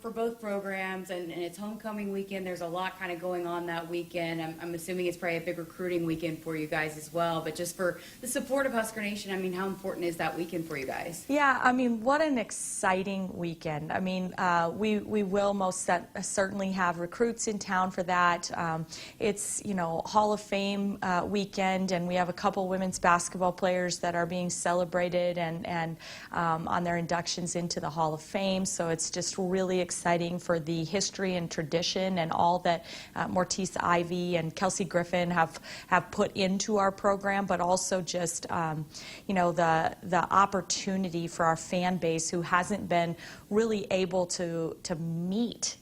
For both programs, and it's homecoming weekend. There's a lot kind of going on that weekend. I'm assuming it's probably a big recruiting weekend for you guys as well. But just for the support of Husker Nation, I mean, how important is that weekend for you guys?
Yeah, I mean, what an exciting weekend. I mean, we will most certainly have recruits in town for that. It's, Hall of Fame weekend, and we have a couple women's basketball players that are being celebrated and on their inductions into the Hall of Fame. So it's just really exciting for the history and tradition and all that Mortice Ivy and Kelsey Griffin have put into our program, but also just the opportunity for our fan base who hasn't been really able to meet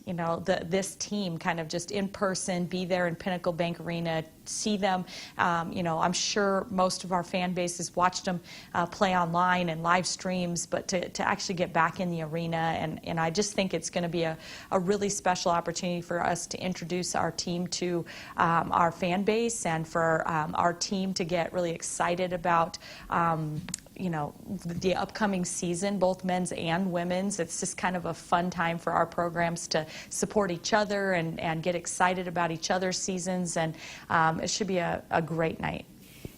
this team kind of just in person, be there in Pinnacle Bank Arena, see them. I'm sure most of our fan base has watched them play online and live streams, but to actually get back in the arena, and I just think it's going to be a really special opportunity for us to introduce our team to our fan base, and for our team to get really excited about the upcoming season, both men's and women's. It's just kind of a fun time for our programs to support each other and get excited about each other's seasons, and it should be a great night.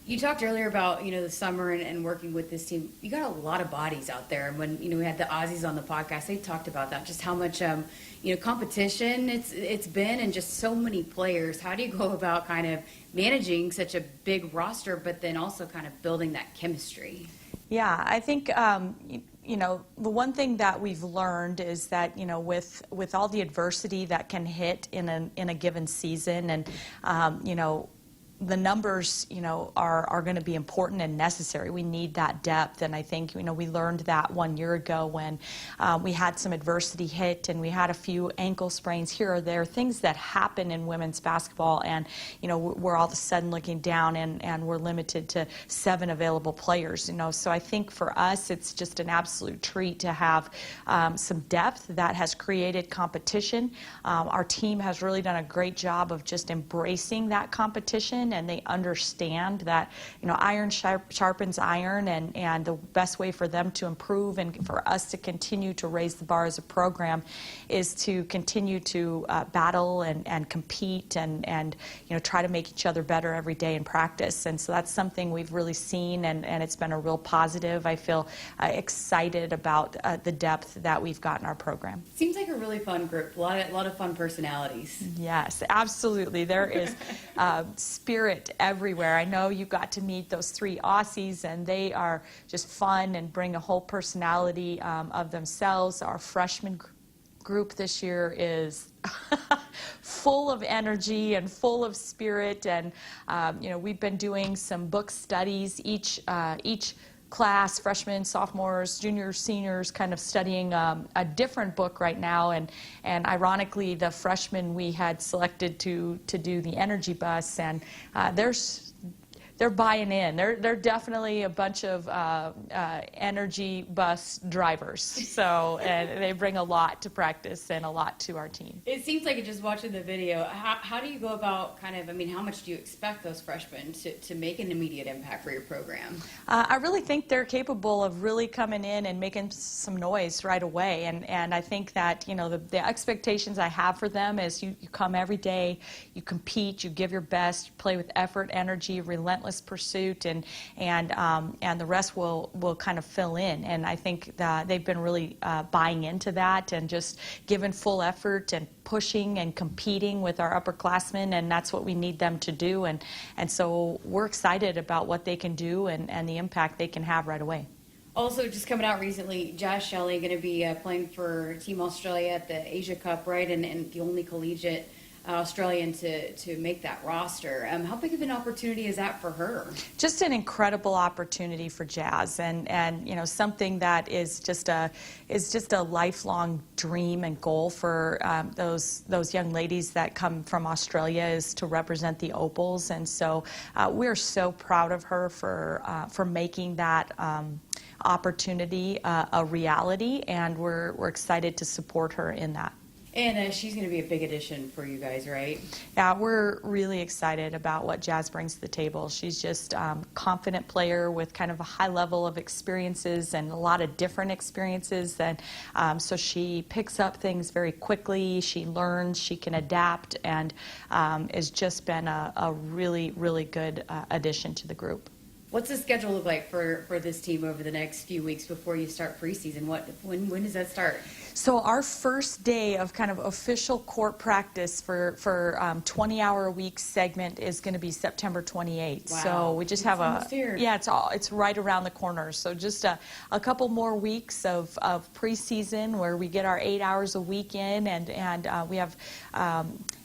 You talked earlier about, the summer and working with this team. You got a lot of bodies out there. And when, we had the Aussies on the podcast, they talked about that, just how much, competition it's been and just so many players. How do you go about kind of managing such a big roster, but then also kind of building that chemistry?
Yeah, I think, the one thing that we've learned is that, with all the adversity that can hit in a given season and, the numbers, are going to be important and necessary. We need that depth, and I think, we learned that 1 year ago when we had some adversity hit and we had a few ankle sprains here or there, things that happen in women's basketball, and, we're all of a sudden looking down and we're limited to 7 available players, So I think for us, it's just an absolute treat to have some depth that has created competition. Our team has really done a great job of just embracing that competition, and they understand that iron sharpens iron, and the best way for them to improve and for us to continue to raise the bar as a program is to continue to battle and compete and try to make each other better every day in practice. And so that's something we've really seen, and it's been a real positive. I feel excited about the depth that we've got in our program.
Seems like a really fun group. A lot of fun personalities.
Yes, absolutely. There is spirit everywhere. I know you got to meet those 3 Aussies, and they are just fun and bring a whole personality of themselves. Our freshman group this year is full of energy and full of spirit, and we've been doing some book studies each class, freshmen, sophomores, juniors, seniors, kind of studying a different book right now, and ironically, the freshmen we had selected to do the energy bus, and they're buying in. They're definitely a bunch of energy bus drivers. So, and they bring a lot to practice and a lot to our team.
It seems like just watching the video, how do you go about how much do you expect those freshmen to make an immediate impact for your program?
I really think they're capable of really coming in and making some noise right away. And I think that, the expectations I have for them is you come every day, you compete, you give your best, you play with effort, energy, relentless pursuit, and the rest will kind of fill in. And I think that they've been really buying into that and just giving full effort and pushing and competing with our upperclassmen, and that's what we need them to do. And so we're excited about what they can do and the impact they can have right away.
Also, just coming out recently, Jazz Shelley going to be playing for Team Australia at the Asia Cup, right? And the only collegiate Australian to make that roster. How big of an opportunity is that for her? Just an incredible opportunity for Jazz, and something that is just a lifelong dream and goal for those young ladies that come from Australia, is to represent the Opals, and so we're so proud of her for making that opportunity a reality, and we're excited to support her in that. And she's going to be a big addition for you guys, right?
Yeah, we're really excited about what Jazz brings to the table. She's just a confident player with kind of a high level of experiences and a lot of different experiences. And so she picks up things very quickly. She learns, she can adapt, and has just been a really, really good addition to the group.
What's the schedule look like for this team over the next few weeks before you start preseason? When does that start?
So our first day of kind of official court practice for 20-hour-a-week segment is going to be September 28th.
Wow.
So we just have it's right around the corner. So just a couple more weeks of preseason where we get our 8 hours a week in, and we have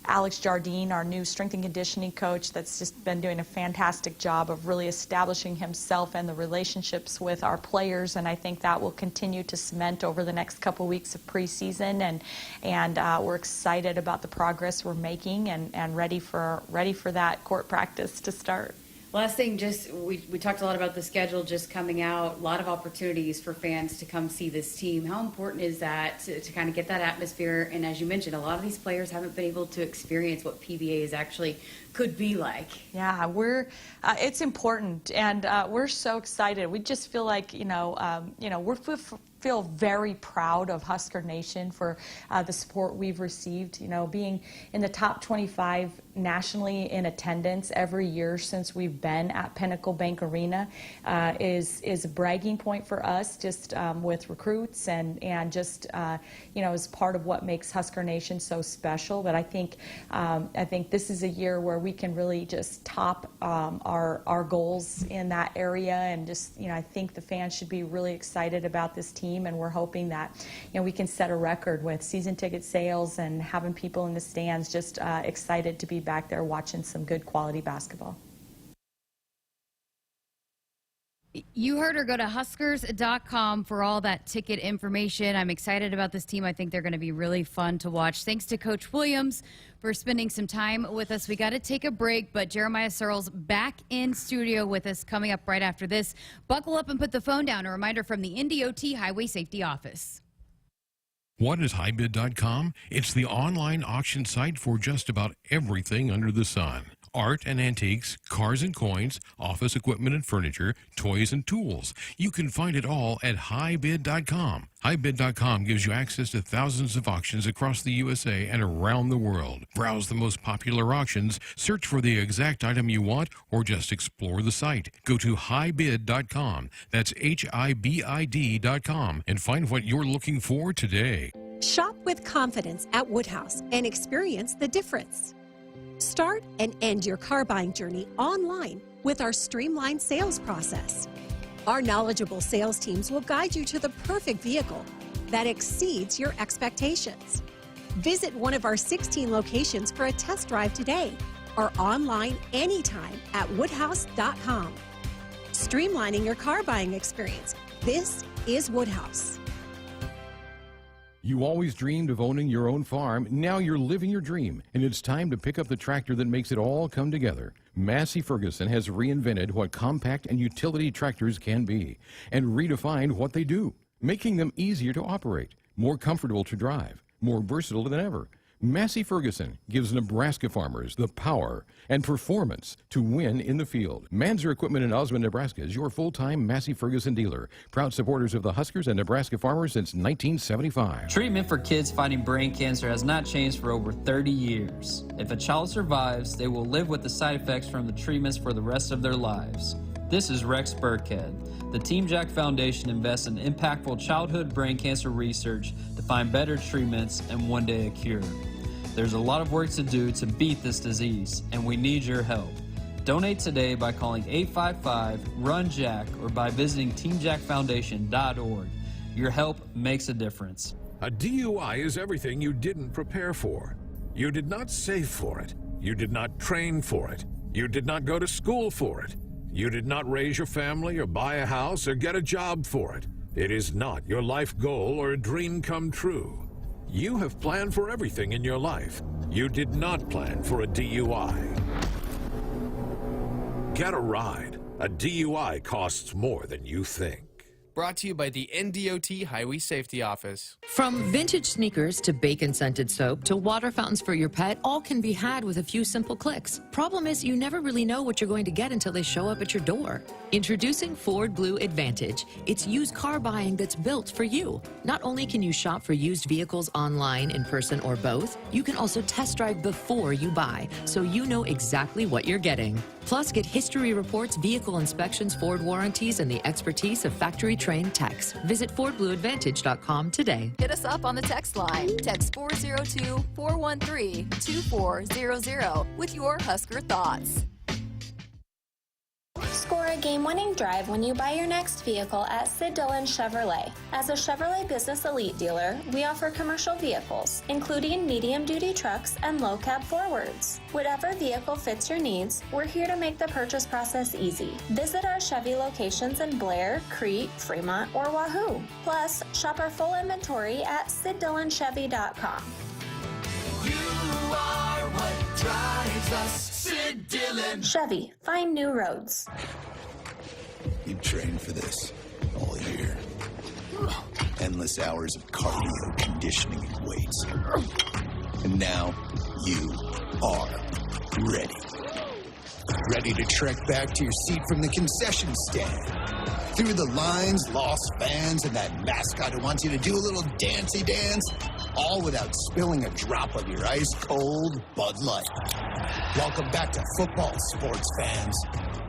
Alex Jardine, our new strength and conditioning coach, that's just been doing a fantastic job of really establishing himself and the relationships with our players, and I think that will continue to cement over the next couple weeks of preseason, and we're excited about the progress we're making and ready for that court practice to start.
Last thing, we talked a lot about the schedule just coming out, a lot of opportunities for fans to come see this team. How important is that to kind of get that atmosphere? And as you mentioned, a lot of these players haven't been able to experience what PBA is actually could be like.
Yeah, it's important, and we're so excited. We just feel like, we feel very proud of Husker Nation for the support we've received. Being in the top 25 nationally in attendance every year since we've been at Pinnacle Bank Arena is a bragging point for us, just with recruits and just as part of what makes Husker Nation so special. But I think this is a year where we can really just top our goals in that area, and just I think the fans should be really excited about this team, and we're hoping that we can set a record with season ticket sales and having people in the stands just excited to be back there watching some good quality basketball.
You heard her. Go to Huskers.com for all that ticket information. I'm excited about this team. I think they're going to be really fun to watch. Thanks to Coach Williams for spending some time with us. We got to take a break, but Jeremiah Searles back in studio with us coming up right after this. Buckle up and put the phone down. A reminder from the NDOT Highway Safety Office.
What is highbid.com? It's the online auction site for just about everything under the sun. Art and antiques, cars and coins, office equipment and furniture, toys and tools. You can find it all at highbid.com. Highbid.com gives you access to thousands of auctions across the USA and around the world. Browse the most popular auctions, search for the exact item you want, or just explore the site. Go to highbid.com. That's HIBID.com and find what you're looking for today.
Shop with confidence at Woodhouse and experience the difference. Start and end your car buying journey online with our streamlined sales process. Our knowledgeable sales teams will guide you to the perfect vehicle that exceeds your expectations. Visit one of our 16 locations for a test drive today or online anytime at woodhouse.com. Streamlining your car buying experience. This is Woodhouse.
You always dreamed of owning your own farm. Now you're living your dream, and it's time to pick up the tractor that makes it all come together. Massey Ferguson has reinvented what compact and utility tractors can be and redefined what they do, making them easier to operate, more comfortable to drive, more versatile than ever. Massey Ferguson gives Nebraska farmers the power and performance to win in the field. Manzer Equipment in Osmond, Nebraska is your full-time Massey Ferguson dealer. Proud supporters of the Huskers and Nebraska farmers since 1975.
Treatment for kids fighting brain cancer has not changed for over 30 years. If a child survives, they will live with the side effects from the treatments for the rest of their lives. This is Rex Burkhead. The Team Jack Foundation invests in impactful childhood brain cancer research to find better treatments and one day a cure. There's a lot of work to do to beat this disease, and we need your help. Donate today by calling 855-RUN-JACK or by visiting teamjackfoundation.org. Your help makes a difference.
A DUI is everything you didn't prepare for. You did not save for it. You did not train for it. You did not go to school for it. You did not raise your family or buy a house or get a job for it. It is not your life goal or a dream come true. You have planned for everything in your life. You did not plan for a DUI. Get a ride. A DUI costs more than you think.
Brought to you by the NDOT Highway Safety Office.
From vintage sneakers to bacon-scented soap to water fountains for your pet, all can be had with a few simple clicks. Problem is, you never really know what you're going to get until they show up at your door. Introducing Ford Blue Advantage. It's used car buying that's built for you. Not only can you shop for used vehicles online, in person, or both, you can also test drive before you buy, so you know exactly what you're getting. Plus, get history reports, vehicle inspections, Ford warranties, and the expertise of factory-trained techs. Visit FordBlueAdvantage.com today.
Hit us up on the text line. Text 402-413-2400 with your Husker thoughts.
Score a game-winning drive when you buy your next vehicle at Sid Dillon Chevrolet. As a Chevrolet Business Elite dealer, we offer commercial vehicles, including medium-duty trucks and low-cab forwards. Whatever vehicle fits your needs, we're here to make the purchase process easy. Visit our Chevy locations in Blair, Crete, Fremont, or Wahoo. Plus, shop our full inventory at SidDillonChevy.com.
You are what drives us. Sid Dillon.
Chevy, find new roads.
You trained for this all year. Endless hours of cardio, conditioning, and weights. And now you are ready. Ready to trek back to your seat from the concession stand? Through the lines, lost fans, and that mascot who wants you to do a little dancey dance? All without spilling a drop of your ice-cold Bud Light. Welcome back to football, sports fans.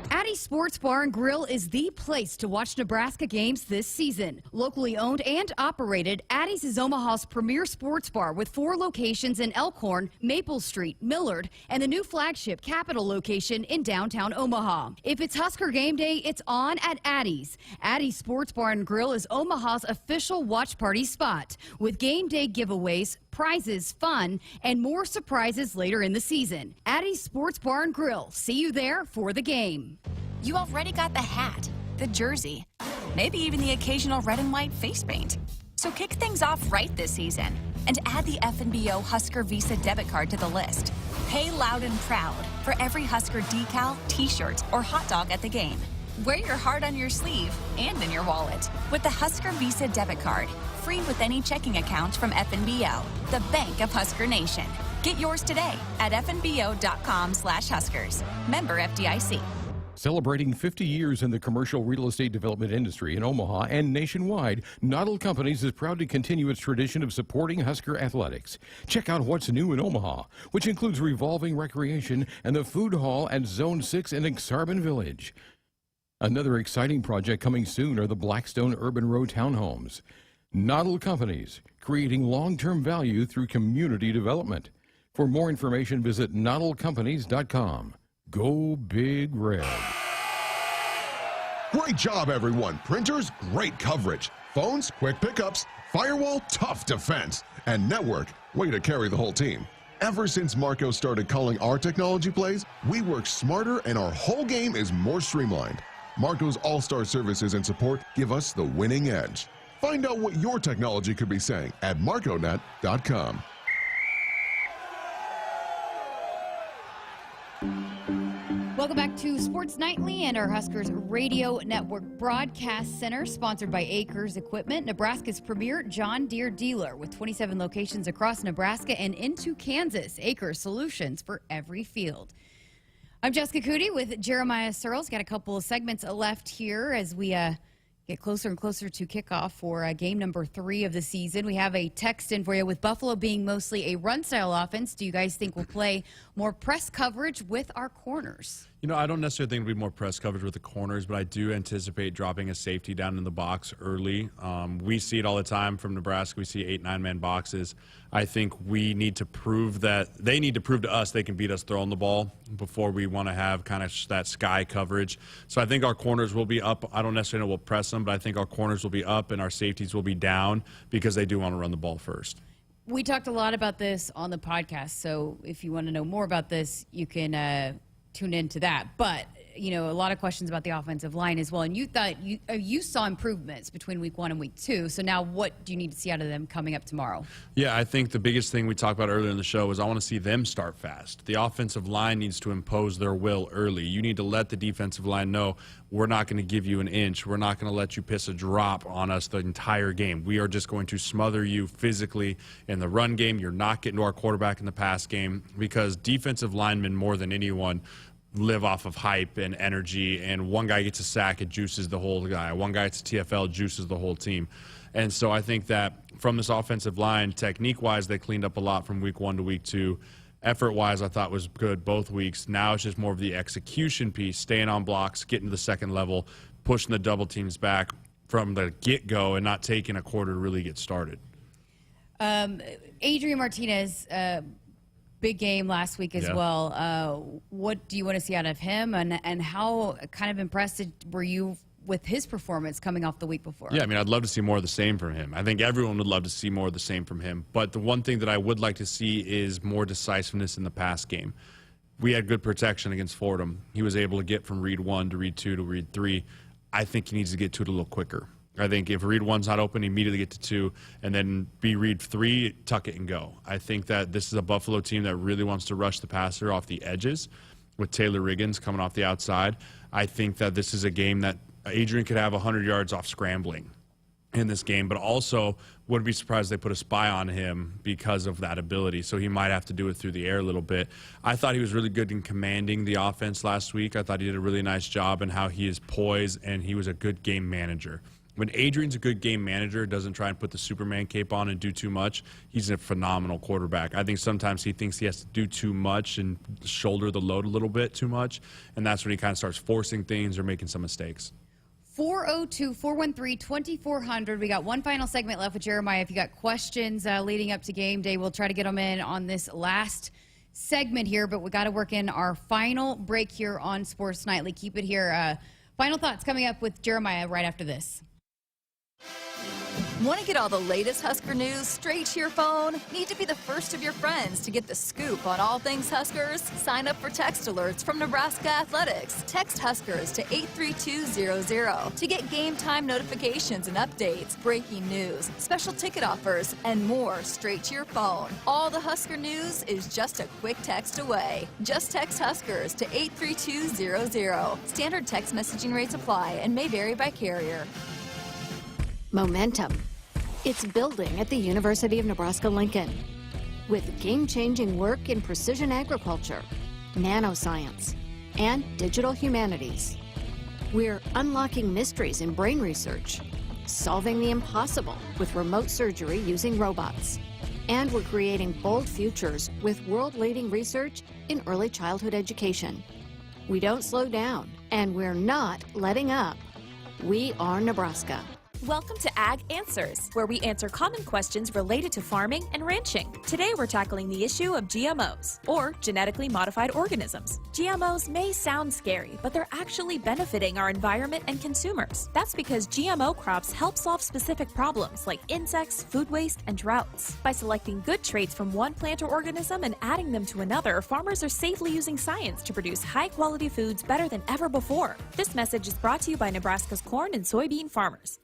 Addie's Sports Bar and Grill is the place to watch Nebraska games this season. Locally owned and operated, Addie's is Omaha's premier sports bar with 4 locations in Elkhorn, Maple Street, Millard, and the new flagship Capitol location in downtown Omaha. If it's Husker game day, it's on at Addie's. Addie's Sports Bar and Grill is Omaha's official watch party spot with game day giveaways, prizes, fun, and more surprises later in the season. Addie's Sports Bar and Grill. See you there for the game.
You already got the hat, the jersey, maybe even the occasional red and white face paint. So kick things off right this season and add the FNBO Husker Visa debit card to the list. Pay loud and proud for every Husker decal, t-shirt, or hot dog at the game. Wear your heart on your sleeve and in your wallet with the Husker Visa debit card, free with any checking account from FNBO, the bank of Husker Nation. Get yours today at fnbo.com/Huskers. Member FDIC.
Celebrating 50 years in the commercial real estate development industry in Omaha and nationwide, Noddle Companies is proud to continue its tradition of supporting Husker athletics. Check out what's new in Omaha, which includes revolving recreation and the food hall at Zone 6 in Exarban Village. Another exciting project coming soon are the Blackstone Urban Row townhomes. Noddle Companies, creating long-term value through community development. For more information, visit noddlecompanies.com. Go Big Red.
Great job, everyone. Printers, great coverage. Phones, quick pickups. Firewall, tough defense. And network, way to carry the whole team. Ever since Marco started calling our technology plays, we work smarter and our whole game is more streamlined. Marco's all-star services and support give us the winning edge. Find out what your technology could be saying at marconet.com.
Welcome back to Sports Nightly and our Huskers Radio Network Broadcast Center, sponsored by Acres Equipment, Nebraska's premier John Deere dealer with 27 locations across Nebraska and into Kansas. Acres, solutions for every field. I'm Jessica Coody with Jeremiah Searles. Got a couple of segments left here as we get closer and closer to kickoff for game number 3 of the season. We have a text in for you. With Buffalo being mostly a run-style offense, do you guys think we'll play more press coverage with our corners?
You know, I don't necessarily think it'll be more press coverage with the corners, but I do anticipate dropping a safety down in the box early. We see it all the time from Nebraska. We see 8, 9-man boxes. I think we need to prove that they need to prove to us they can beat us throwing the ball before we want to have kind of that sky coverage. So I think our corners will be up. I don't necessarily know we'll press them, but I think our corners will be up and our safeties will be down because they do want to run the ball first.
We talked a lot about this on the podcast, so if you want to know more about this, you can tune into that. But you know, a lot of questions about the offensive line as well. And you thought you saw improvements between week 1 and week 2. So now what do you need to see out of them coming up tomorrow?
Yeah, I think the biggest thing we talked about earlier in the show was I want to see them start fast. The offensive line needs to impose their will early. You need to let the defensive line know we're not going to give you an inch. We're not going to let you piss a drop on us the entire game. We are just going to smother you physically in the run game. You're not getting to our quarterback in the pass game because defensive linemen more than anyone live off of hype and energy, and one guy gets a sack, it juices the whole guy. One guy gets a TFL, juices the whole team. And so I think that from this offensive line, technique-wise, they cleaned up a lot from week 1 to week 2. Effort-wise, I thought was good both weeks. Now it's just more of the execution piece, staying on blocks, getting to the second level, pushing the double teams back from the get-go and not taking a quarter to really get started.
Adrian Martinez, big game last week as well. What do you want to see out of him, and how kind of impressed were you with his performance coming off the week before?
Yeah, I mean, I'd love to see more of the same from him. I think everyone would love to see more of the same from him. But the one thing that I would like to see is more decisiveness in the pass game. We had good protection against Fordham. He was able to get from read 1 to read 2 to read 3. I think he needs to get to it a little quicker. I think if read 1's not open, immediately get to 2, and then be read 3, tuck it and go. I think that this is a Buffalo team that really wants to rush the passer off the edges with Taylor Riggins coming off the outside. I think that this is a game that Adrian could have 100 yards off scrambling in this game, but also wouldn't be surprised they put a spy on him because of that ability. So he might have to do it through the air a little bit. I thought he was really good in commanding the offense last week. I thought he did a really nice job in how he is poised, and he was a good game manager. When Adrian's a good game manager, doesn't try and put the Superman cape on and do too much, he's a phenomenal quarterback. I think sometimes he thinks he has to do too much and shoulder the load a little bit too much, and that's when he kind of starts forcing things or making some mistakes.
402-413-2400. We got one final segment left with Jeremiah. If you got questions leading up to game day, we'll try to get them in on this last segment here, but we got to work in our final break here on Sports Nightly. Keep it here. Final thoughts coming up with Jeremiah right after this.
Want to get all the latest Husker news straight to your phone? Need to be the first of your friends to get the scoop on all things Huskers? Sign up for text alerts from Nebraska Athletics. Text Huskers to 83200 to get game time notifications and updates, breaking news, special ticket offers, and more straight to your phone. All the Husker news is just a quick text away. Just text Huskers to 83200. Standard text messaging rates apply and may vary by carrier.
Momentum. It's building at the University of Nebraska-Lincoln with game-changing work in precision agriculture, nanoscience, and digital humanities. We're unlocking mysteries in brain research, solving the impossible with remote surgery using robots, and we're creating bold futures with world-leading research in early childhood education. We don't slow down, and we're not letting up. We are Nebraska.
Welcome to Ag Answers, where we answer common questions related to farming and ranching. Today we're tackling the issue of GMOs, or genetically modified organisms. GMOs may sound scary, but they're actually benefiting our environment and consumers. That's because GMO crops help solve specific problems like insects, food waste, and droughts. By selecting good traits from one plant or organism and adding them to another, farmers are safely using science to produce high-quality foods better than ever before. This message is brought to you by Nebraska's corn and soybean farmers.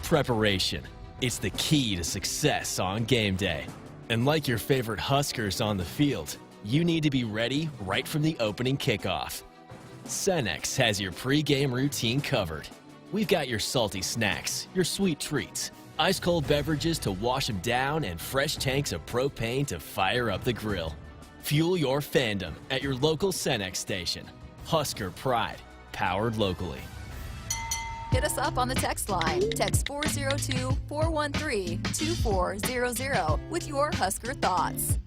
Preparation. It's the key to success on game day. And like your favorite Huskers on the field, you need to be ready right from the opening kickoff. Cenex has your pre-game routine covered. We've got your salty snacks, your sweet treats, ice-cold beverages to wash them down, and fresh tanks of propane to fire up the grill. Fuel your fandom at your local Cenex station. Husker Pride, powered locally.
Hit us up on the text line. Text 402-413-2400 with your Husker thoughts.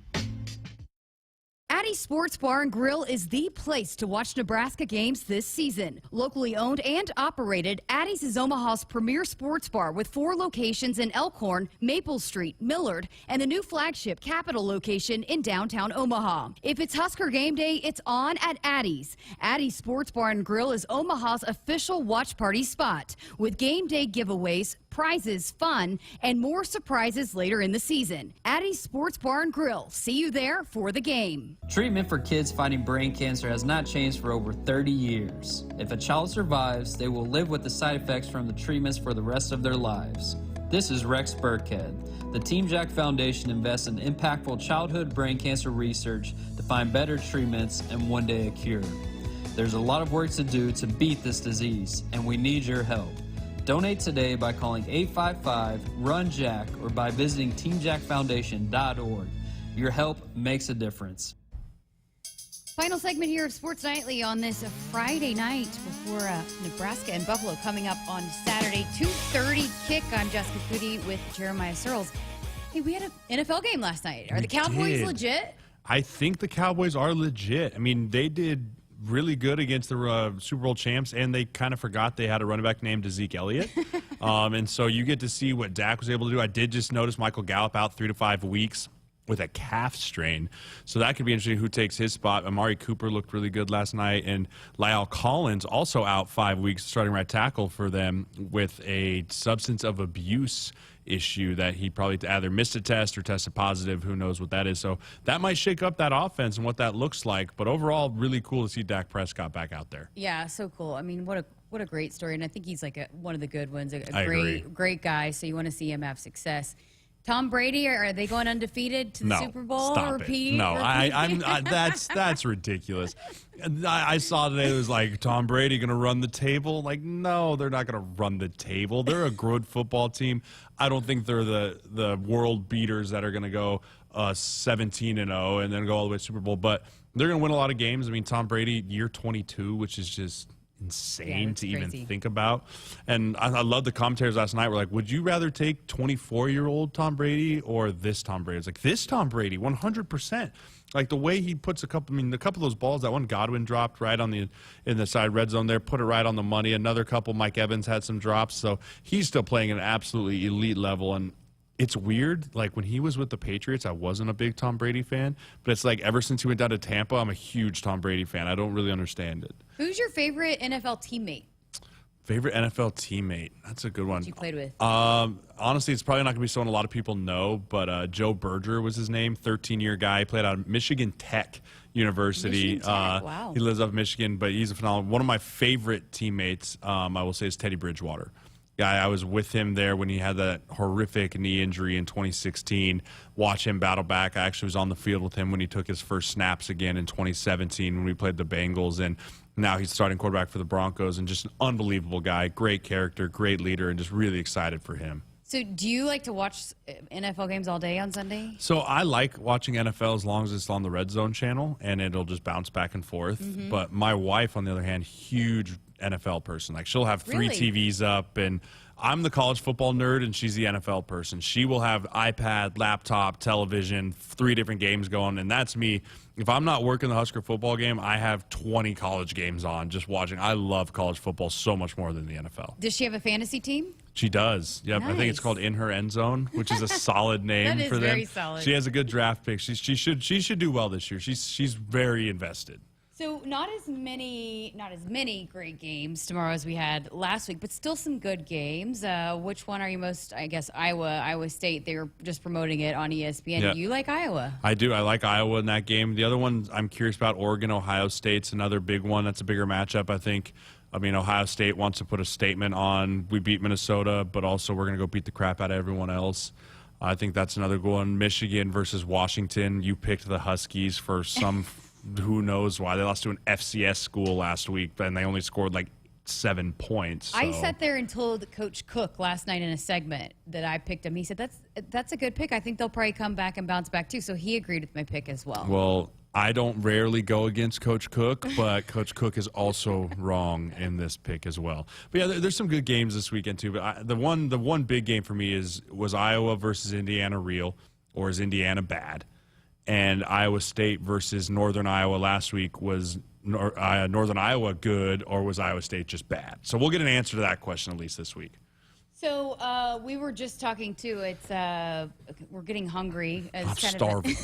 Addie's Sports Bar and Grill is the place to watch Nebraska games this season. Locally owned and operated, Addie's is Omaha's premier sports bar with 4 locations in Elkhorn, Maple Street, Millard, and the new flagship Capitol location in downtown Omaha. If it's Husker game day, it's on at Addie's. Addie's Sports Bar and Grill is Omaha's official watch party spot with game day giveaways, prizes, fun, and more surprises later in the season. Addie's Sports Bar and Grill. See you there for the game.
Treatment for kids fighting brain cancer has not changed for over 30 years. If a child survives, they will live with the side effects from the treatments for the rest of their lives. This is Rex Burkhead. The Team Jack Foundation invests in impactful childhood brain cancer research to find better treatments and one day a cure. There's a lot of work to do to beat this disease, and we need your help. Donate today by calling 855-RUN-JACK or by visiting teamjackfoundation.org. Your help makes a difference.
Final segment here of Sports Nightly on this Friday night before Nebraska and Buffalo coming up on Saturday, 2:30 kick. I'm Jessica Coody with Jeremiah Searles. Hey, we had an NFL game last night. Are the Cowboys legit?
I think the Cowboys are legit. I mean, they did really good against the Super Bowl champs, and they kind of forgot they had a running back named Zeke Elliott. And so you get to see what Dak was able to do. I did just notice Michael Gallup out 3 to 5 weeks with a calf strain. So that could be interesting who takes his spot. Amari Cooper looked really good last night, and Lyle Collins also out 5 weeks, starting right tackle for them with a substance of abuse issue that he probably either missed a test or tested positive. Who knows what that is. So that might shake up that offense and what that looks like. But overall, really cool to see Dak Prescott back out there.
Yeah, so cool. I mean, what a great story. And I think he's like one of the good ones, a
agree.
great guy. So you want to see him have success. Tom Brady, are they going undefeated to the Super Bowl?
Stop
Repeat,
it. No,
repeat?
that's ridiculous. I saw today it was like Tom Brady going to run the table. Like, no, they're not going to run the table. They're a good football team. I don't think they're the world beaters that are going to go 17-0 and then go all the way to Super Bowl. But they're going to win a lot of games. I mean, Tom Brady, year 22, which is just insane to even think about. And I love the commentators last night were like, would you rather take 24-year-old Tom Brady or this Tom Brady? It's like, this Tom Brady, 100%. Like the way he puts a couple of those balls, that one Godwin dropped right in the side red zone there, put it right on the money. Another couple, Mike Evans had some drops. So he's still playing at an absolutely elite level. And it's weird. Like when he was with the Patriots, I wasn't a big Tom Brady fan, but it's like ever since he went down to Tampa, I'm a huge Tom Brady fan. I don't really understand it.
Who's your favorite NFL teammate?
Favorite NFL teammate? That's a good one.
You played with?
Honestly, it's probably not going to be someone a lot of people know, but Joe Berger was his name, 13-year guy. He played out of Michigan Tech University.
Wow.
He lives up in Michigan, but he's a phenomenal. One of my favorite teammates, I will say, is Teddy Bridgewater. Guy, I was with him there when he had that horrific knee injury in 2016. Watch him battle back. I actually was on the field with him when he took his first snaps again in 2017 when we played the Bengals, and now he's starting quarterback for the Broncos, and just an unbelievable guy, great character, great leader, and just really excited for him.
So do you like to watch NFL games all day on Sunday?
So I like watching NFL as long as it's on the Red Zone channel, and it'll just bounce back and forth.
Mm-hmm.
But my wife, on the other hand, huge NFL person. Like she'll have three
Really?
TVs up, and I'm the college football nerd, and she's the NFL person. She will have iPad, laptop, television, 3 different games going, and that's me. If I'm not working the Husker football game, I have 20 college games on just watching. I love college football so much more than the NFL.
Does she have a fantasy team?
She does. Yep. I think it's
Nice.
called In Her End Zone, which is a solid name
That is
for them.
very solid.
She has a good draft pick. She should do well this year. She's very invested.
So not as many great games tomorrow as we had last week, but still some good games. Which one are you most? I guess Iowa State. They were just promoting it on ESPN.
Yeah.
You like Iowa?
I do. I like Iowa in that game. The other one I'm curious about, Oregon, Ohio State's another big one. That's a bigger matchup, I think. I mean, Ohio State wants to put a statement on, we beat Minnesota, but also we're going to go beat the crap out of everyone else. I think that's another good one. Michigan versus Washington. You picked the Huskies for some who knows why. They lost to an FCS school last week, and they only scored like 7 points. So.
I sat there and told Coach Cook last night in a segment that I picked him. He said, that's a good pick. I think they'll probably come back and bounce back too. So he agreed with my pick as well.
Well, I don't rarely go against Coach Cook, but Coach Cook is also wrong in this pick as well. But yeah, there's some good games this weekend too. But the one big game for me was Iowa versus Indiana real, or is Indiana bad? And Iowa State versus Northern Iowa last week, was Northern Iowa good, or was Iowa State just bad? So we'll get an answer to that question at least this week.
So we were just talking too. It's we're getting hungry.
I'm starving.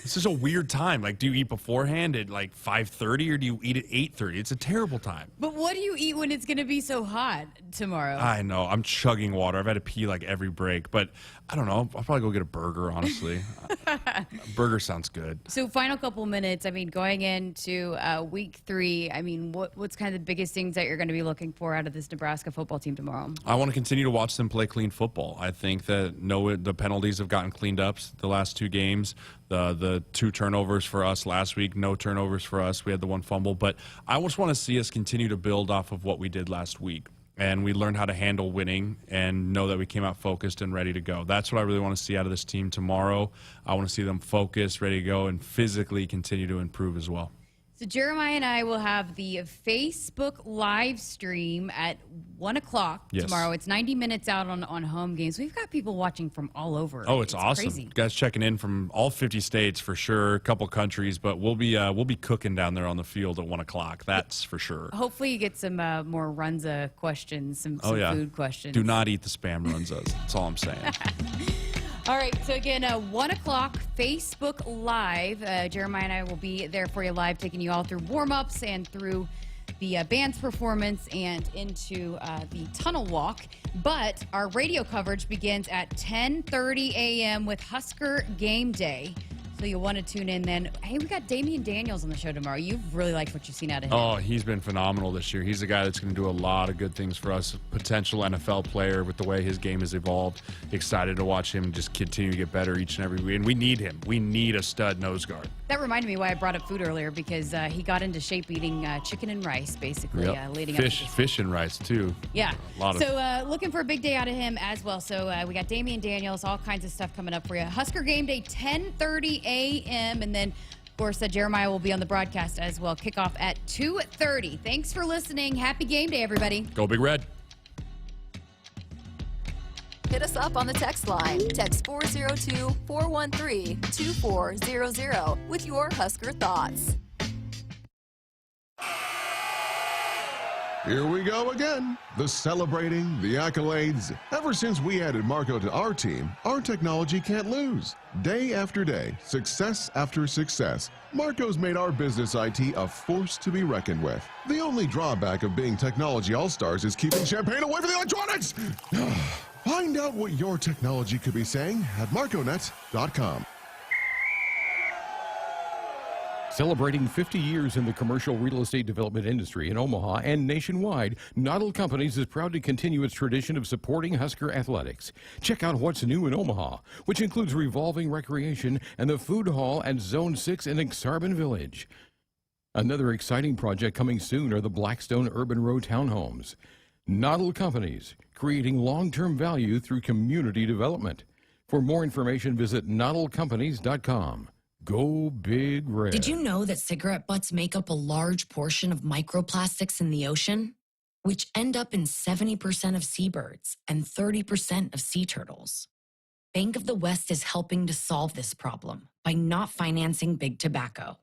This is a weird time. Like, do you eat beforehand at like 5:30, or do you eat at 8:30? It's a terrible time.
But what do you eat when it's going to be so hot tomorrow?
I know. I'm chugging water. I've had to pee like every break, but I don't know. I'll probably go get a burger, honestly. Burger sounds good.
So final couple minutes, I mean, going into week 3, I mean, what's kind of the biggest things that you're going to be looking for out of this Nebraska football team tomorrow?
I want to continue to watch them play clean football. I think that the penalties have gotten cleaned up the last 2 games. The 2 turnovers for us last week, no turnovers for us. We had the 1 fumble. But I just want to see us continue to build off of what we did last week. And we learned how to handle winning and know that we came out focused and ready to go. That's what I really want to see out of this team tomorrow. I want to see them focused, ready to go, and physically continue to improve as well.
So Jeremiah and I will have the Facebook live stream at 1 o'clock tomorrow. It's 90 minutes out on home games. We've got people watching from all over.
Oh, it's awesome.
Crazy.
Guys checking in from all 50 states for sure, a couple countries, but we'll be cooking down there on the field at 1 o'clock. That's for sure.
Hopefully you get some more Runza questions, some food questions.
Do not eat the Spam Runzas. That's all I'm saying.
All right, so again, 1 o'clock, Facebook Live. Jeremiah and I will be there for you live, taking you all through warm-ups and through the band's performance and into the tunnel walk. But our radio coverage begins at 10:30 a.m. with Husker Game Day. So you'll want to tune in then. Hey, we got Damian Daniels on the show tomorrow. You've really liked what you've seen out of him.
Oh, he's been phenomenal this year. He's a guy that's going to do a lot of good things for us. Potential NFL player with the way his game has evolved. Excited to watch him just continue to get better each and every week. And we need him. We need a stud nose guard.
That reminded me why I brought up food earlier, because he got into shape eating chicken and rice, basically, leading up to
Fish and rice, too.
Yeah.
A lot of
So looking for a big day out of him as well. So we got Damian Daniels, all kinds of stuff coming up for you. Husker game day, 10:30 a.m. And then, of course, Jeremiah will be on the broadcast as well. Kickoff at 2:30. Thanks for listening. Happy game day, everybody.
Go Big Red.
Hit us up on the text line. Text 402-413-2400 with your Husker thoughts.
Here we go again. The celebrating, the accolades. Ever since we added Marco to our team, our technology can't lose. Day after day, success after success, Marco's made our business IT a force to be reckoned with. The only drawback of being technology all-stars is keeping champagne away from the electronics. Find out what your technology could be saying at marconet.com.
Celebrating 50 years in the commercial real estate development industry in Omaha and nationwide, Noddle Companies is proud to continue its tradition of supporting Husker athletics. Check out what's new in Omaha, which includes revolving recreation and the food hall at Zone 6 in Exarban Village. Another exciting project coming soon are the Blackstone Urban Row townhomes. Noddle Companies, creating long-term value through community development. For more information, visit noddlecompanies.com. Go Big Red.
Did you know that cigarette butts make up a large portion of microplastics in the ocean, which end up in 70% of seabirds and 30% of sea turtles? Bank of the West is helping to solve this problem by not financing big tobacco,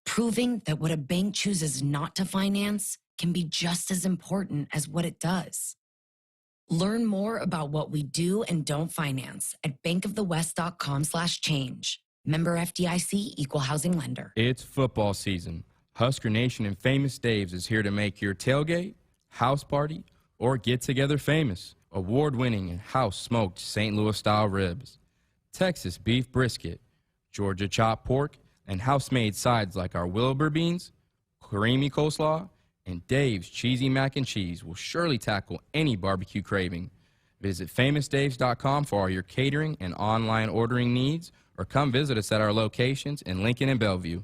proving that what a bank chooses not to finance can be just as important as what it does. Learn more about what we do and don't finance at bankofthewest.com/change. Member FDIC, Equal Housing Lender.
It's football season. Husker Nation and Famous Dave's is here to make your tailgate, house party, or get-together famous. Award-winning and house-smoked St. Louis-style ribs, Texas beef brisket, Georgia chopped pork, and house-made sides like our Wilbur beans, creamy coleslaw, and Dave's cheesy mac and cheese will surely tackle any barbecue craving. Visit famousdaves.com for all your catering and online ordering needs, or come visit us at our locations in Lincoln and Bellevue.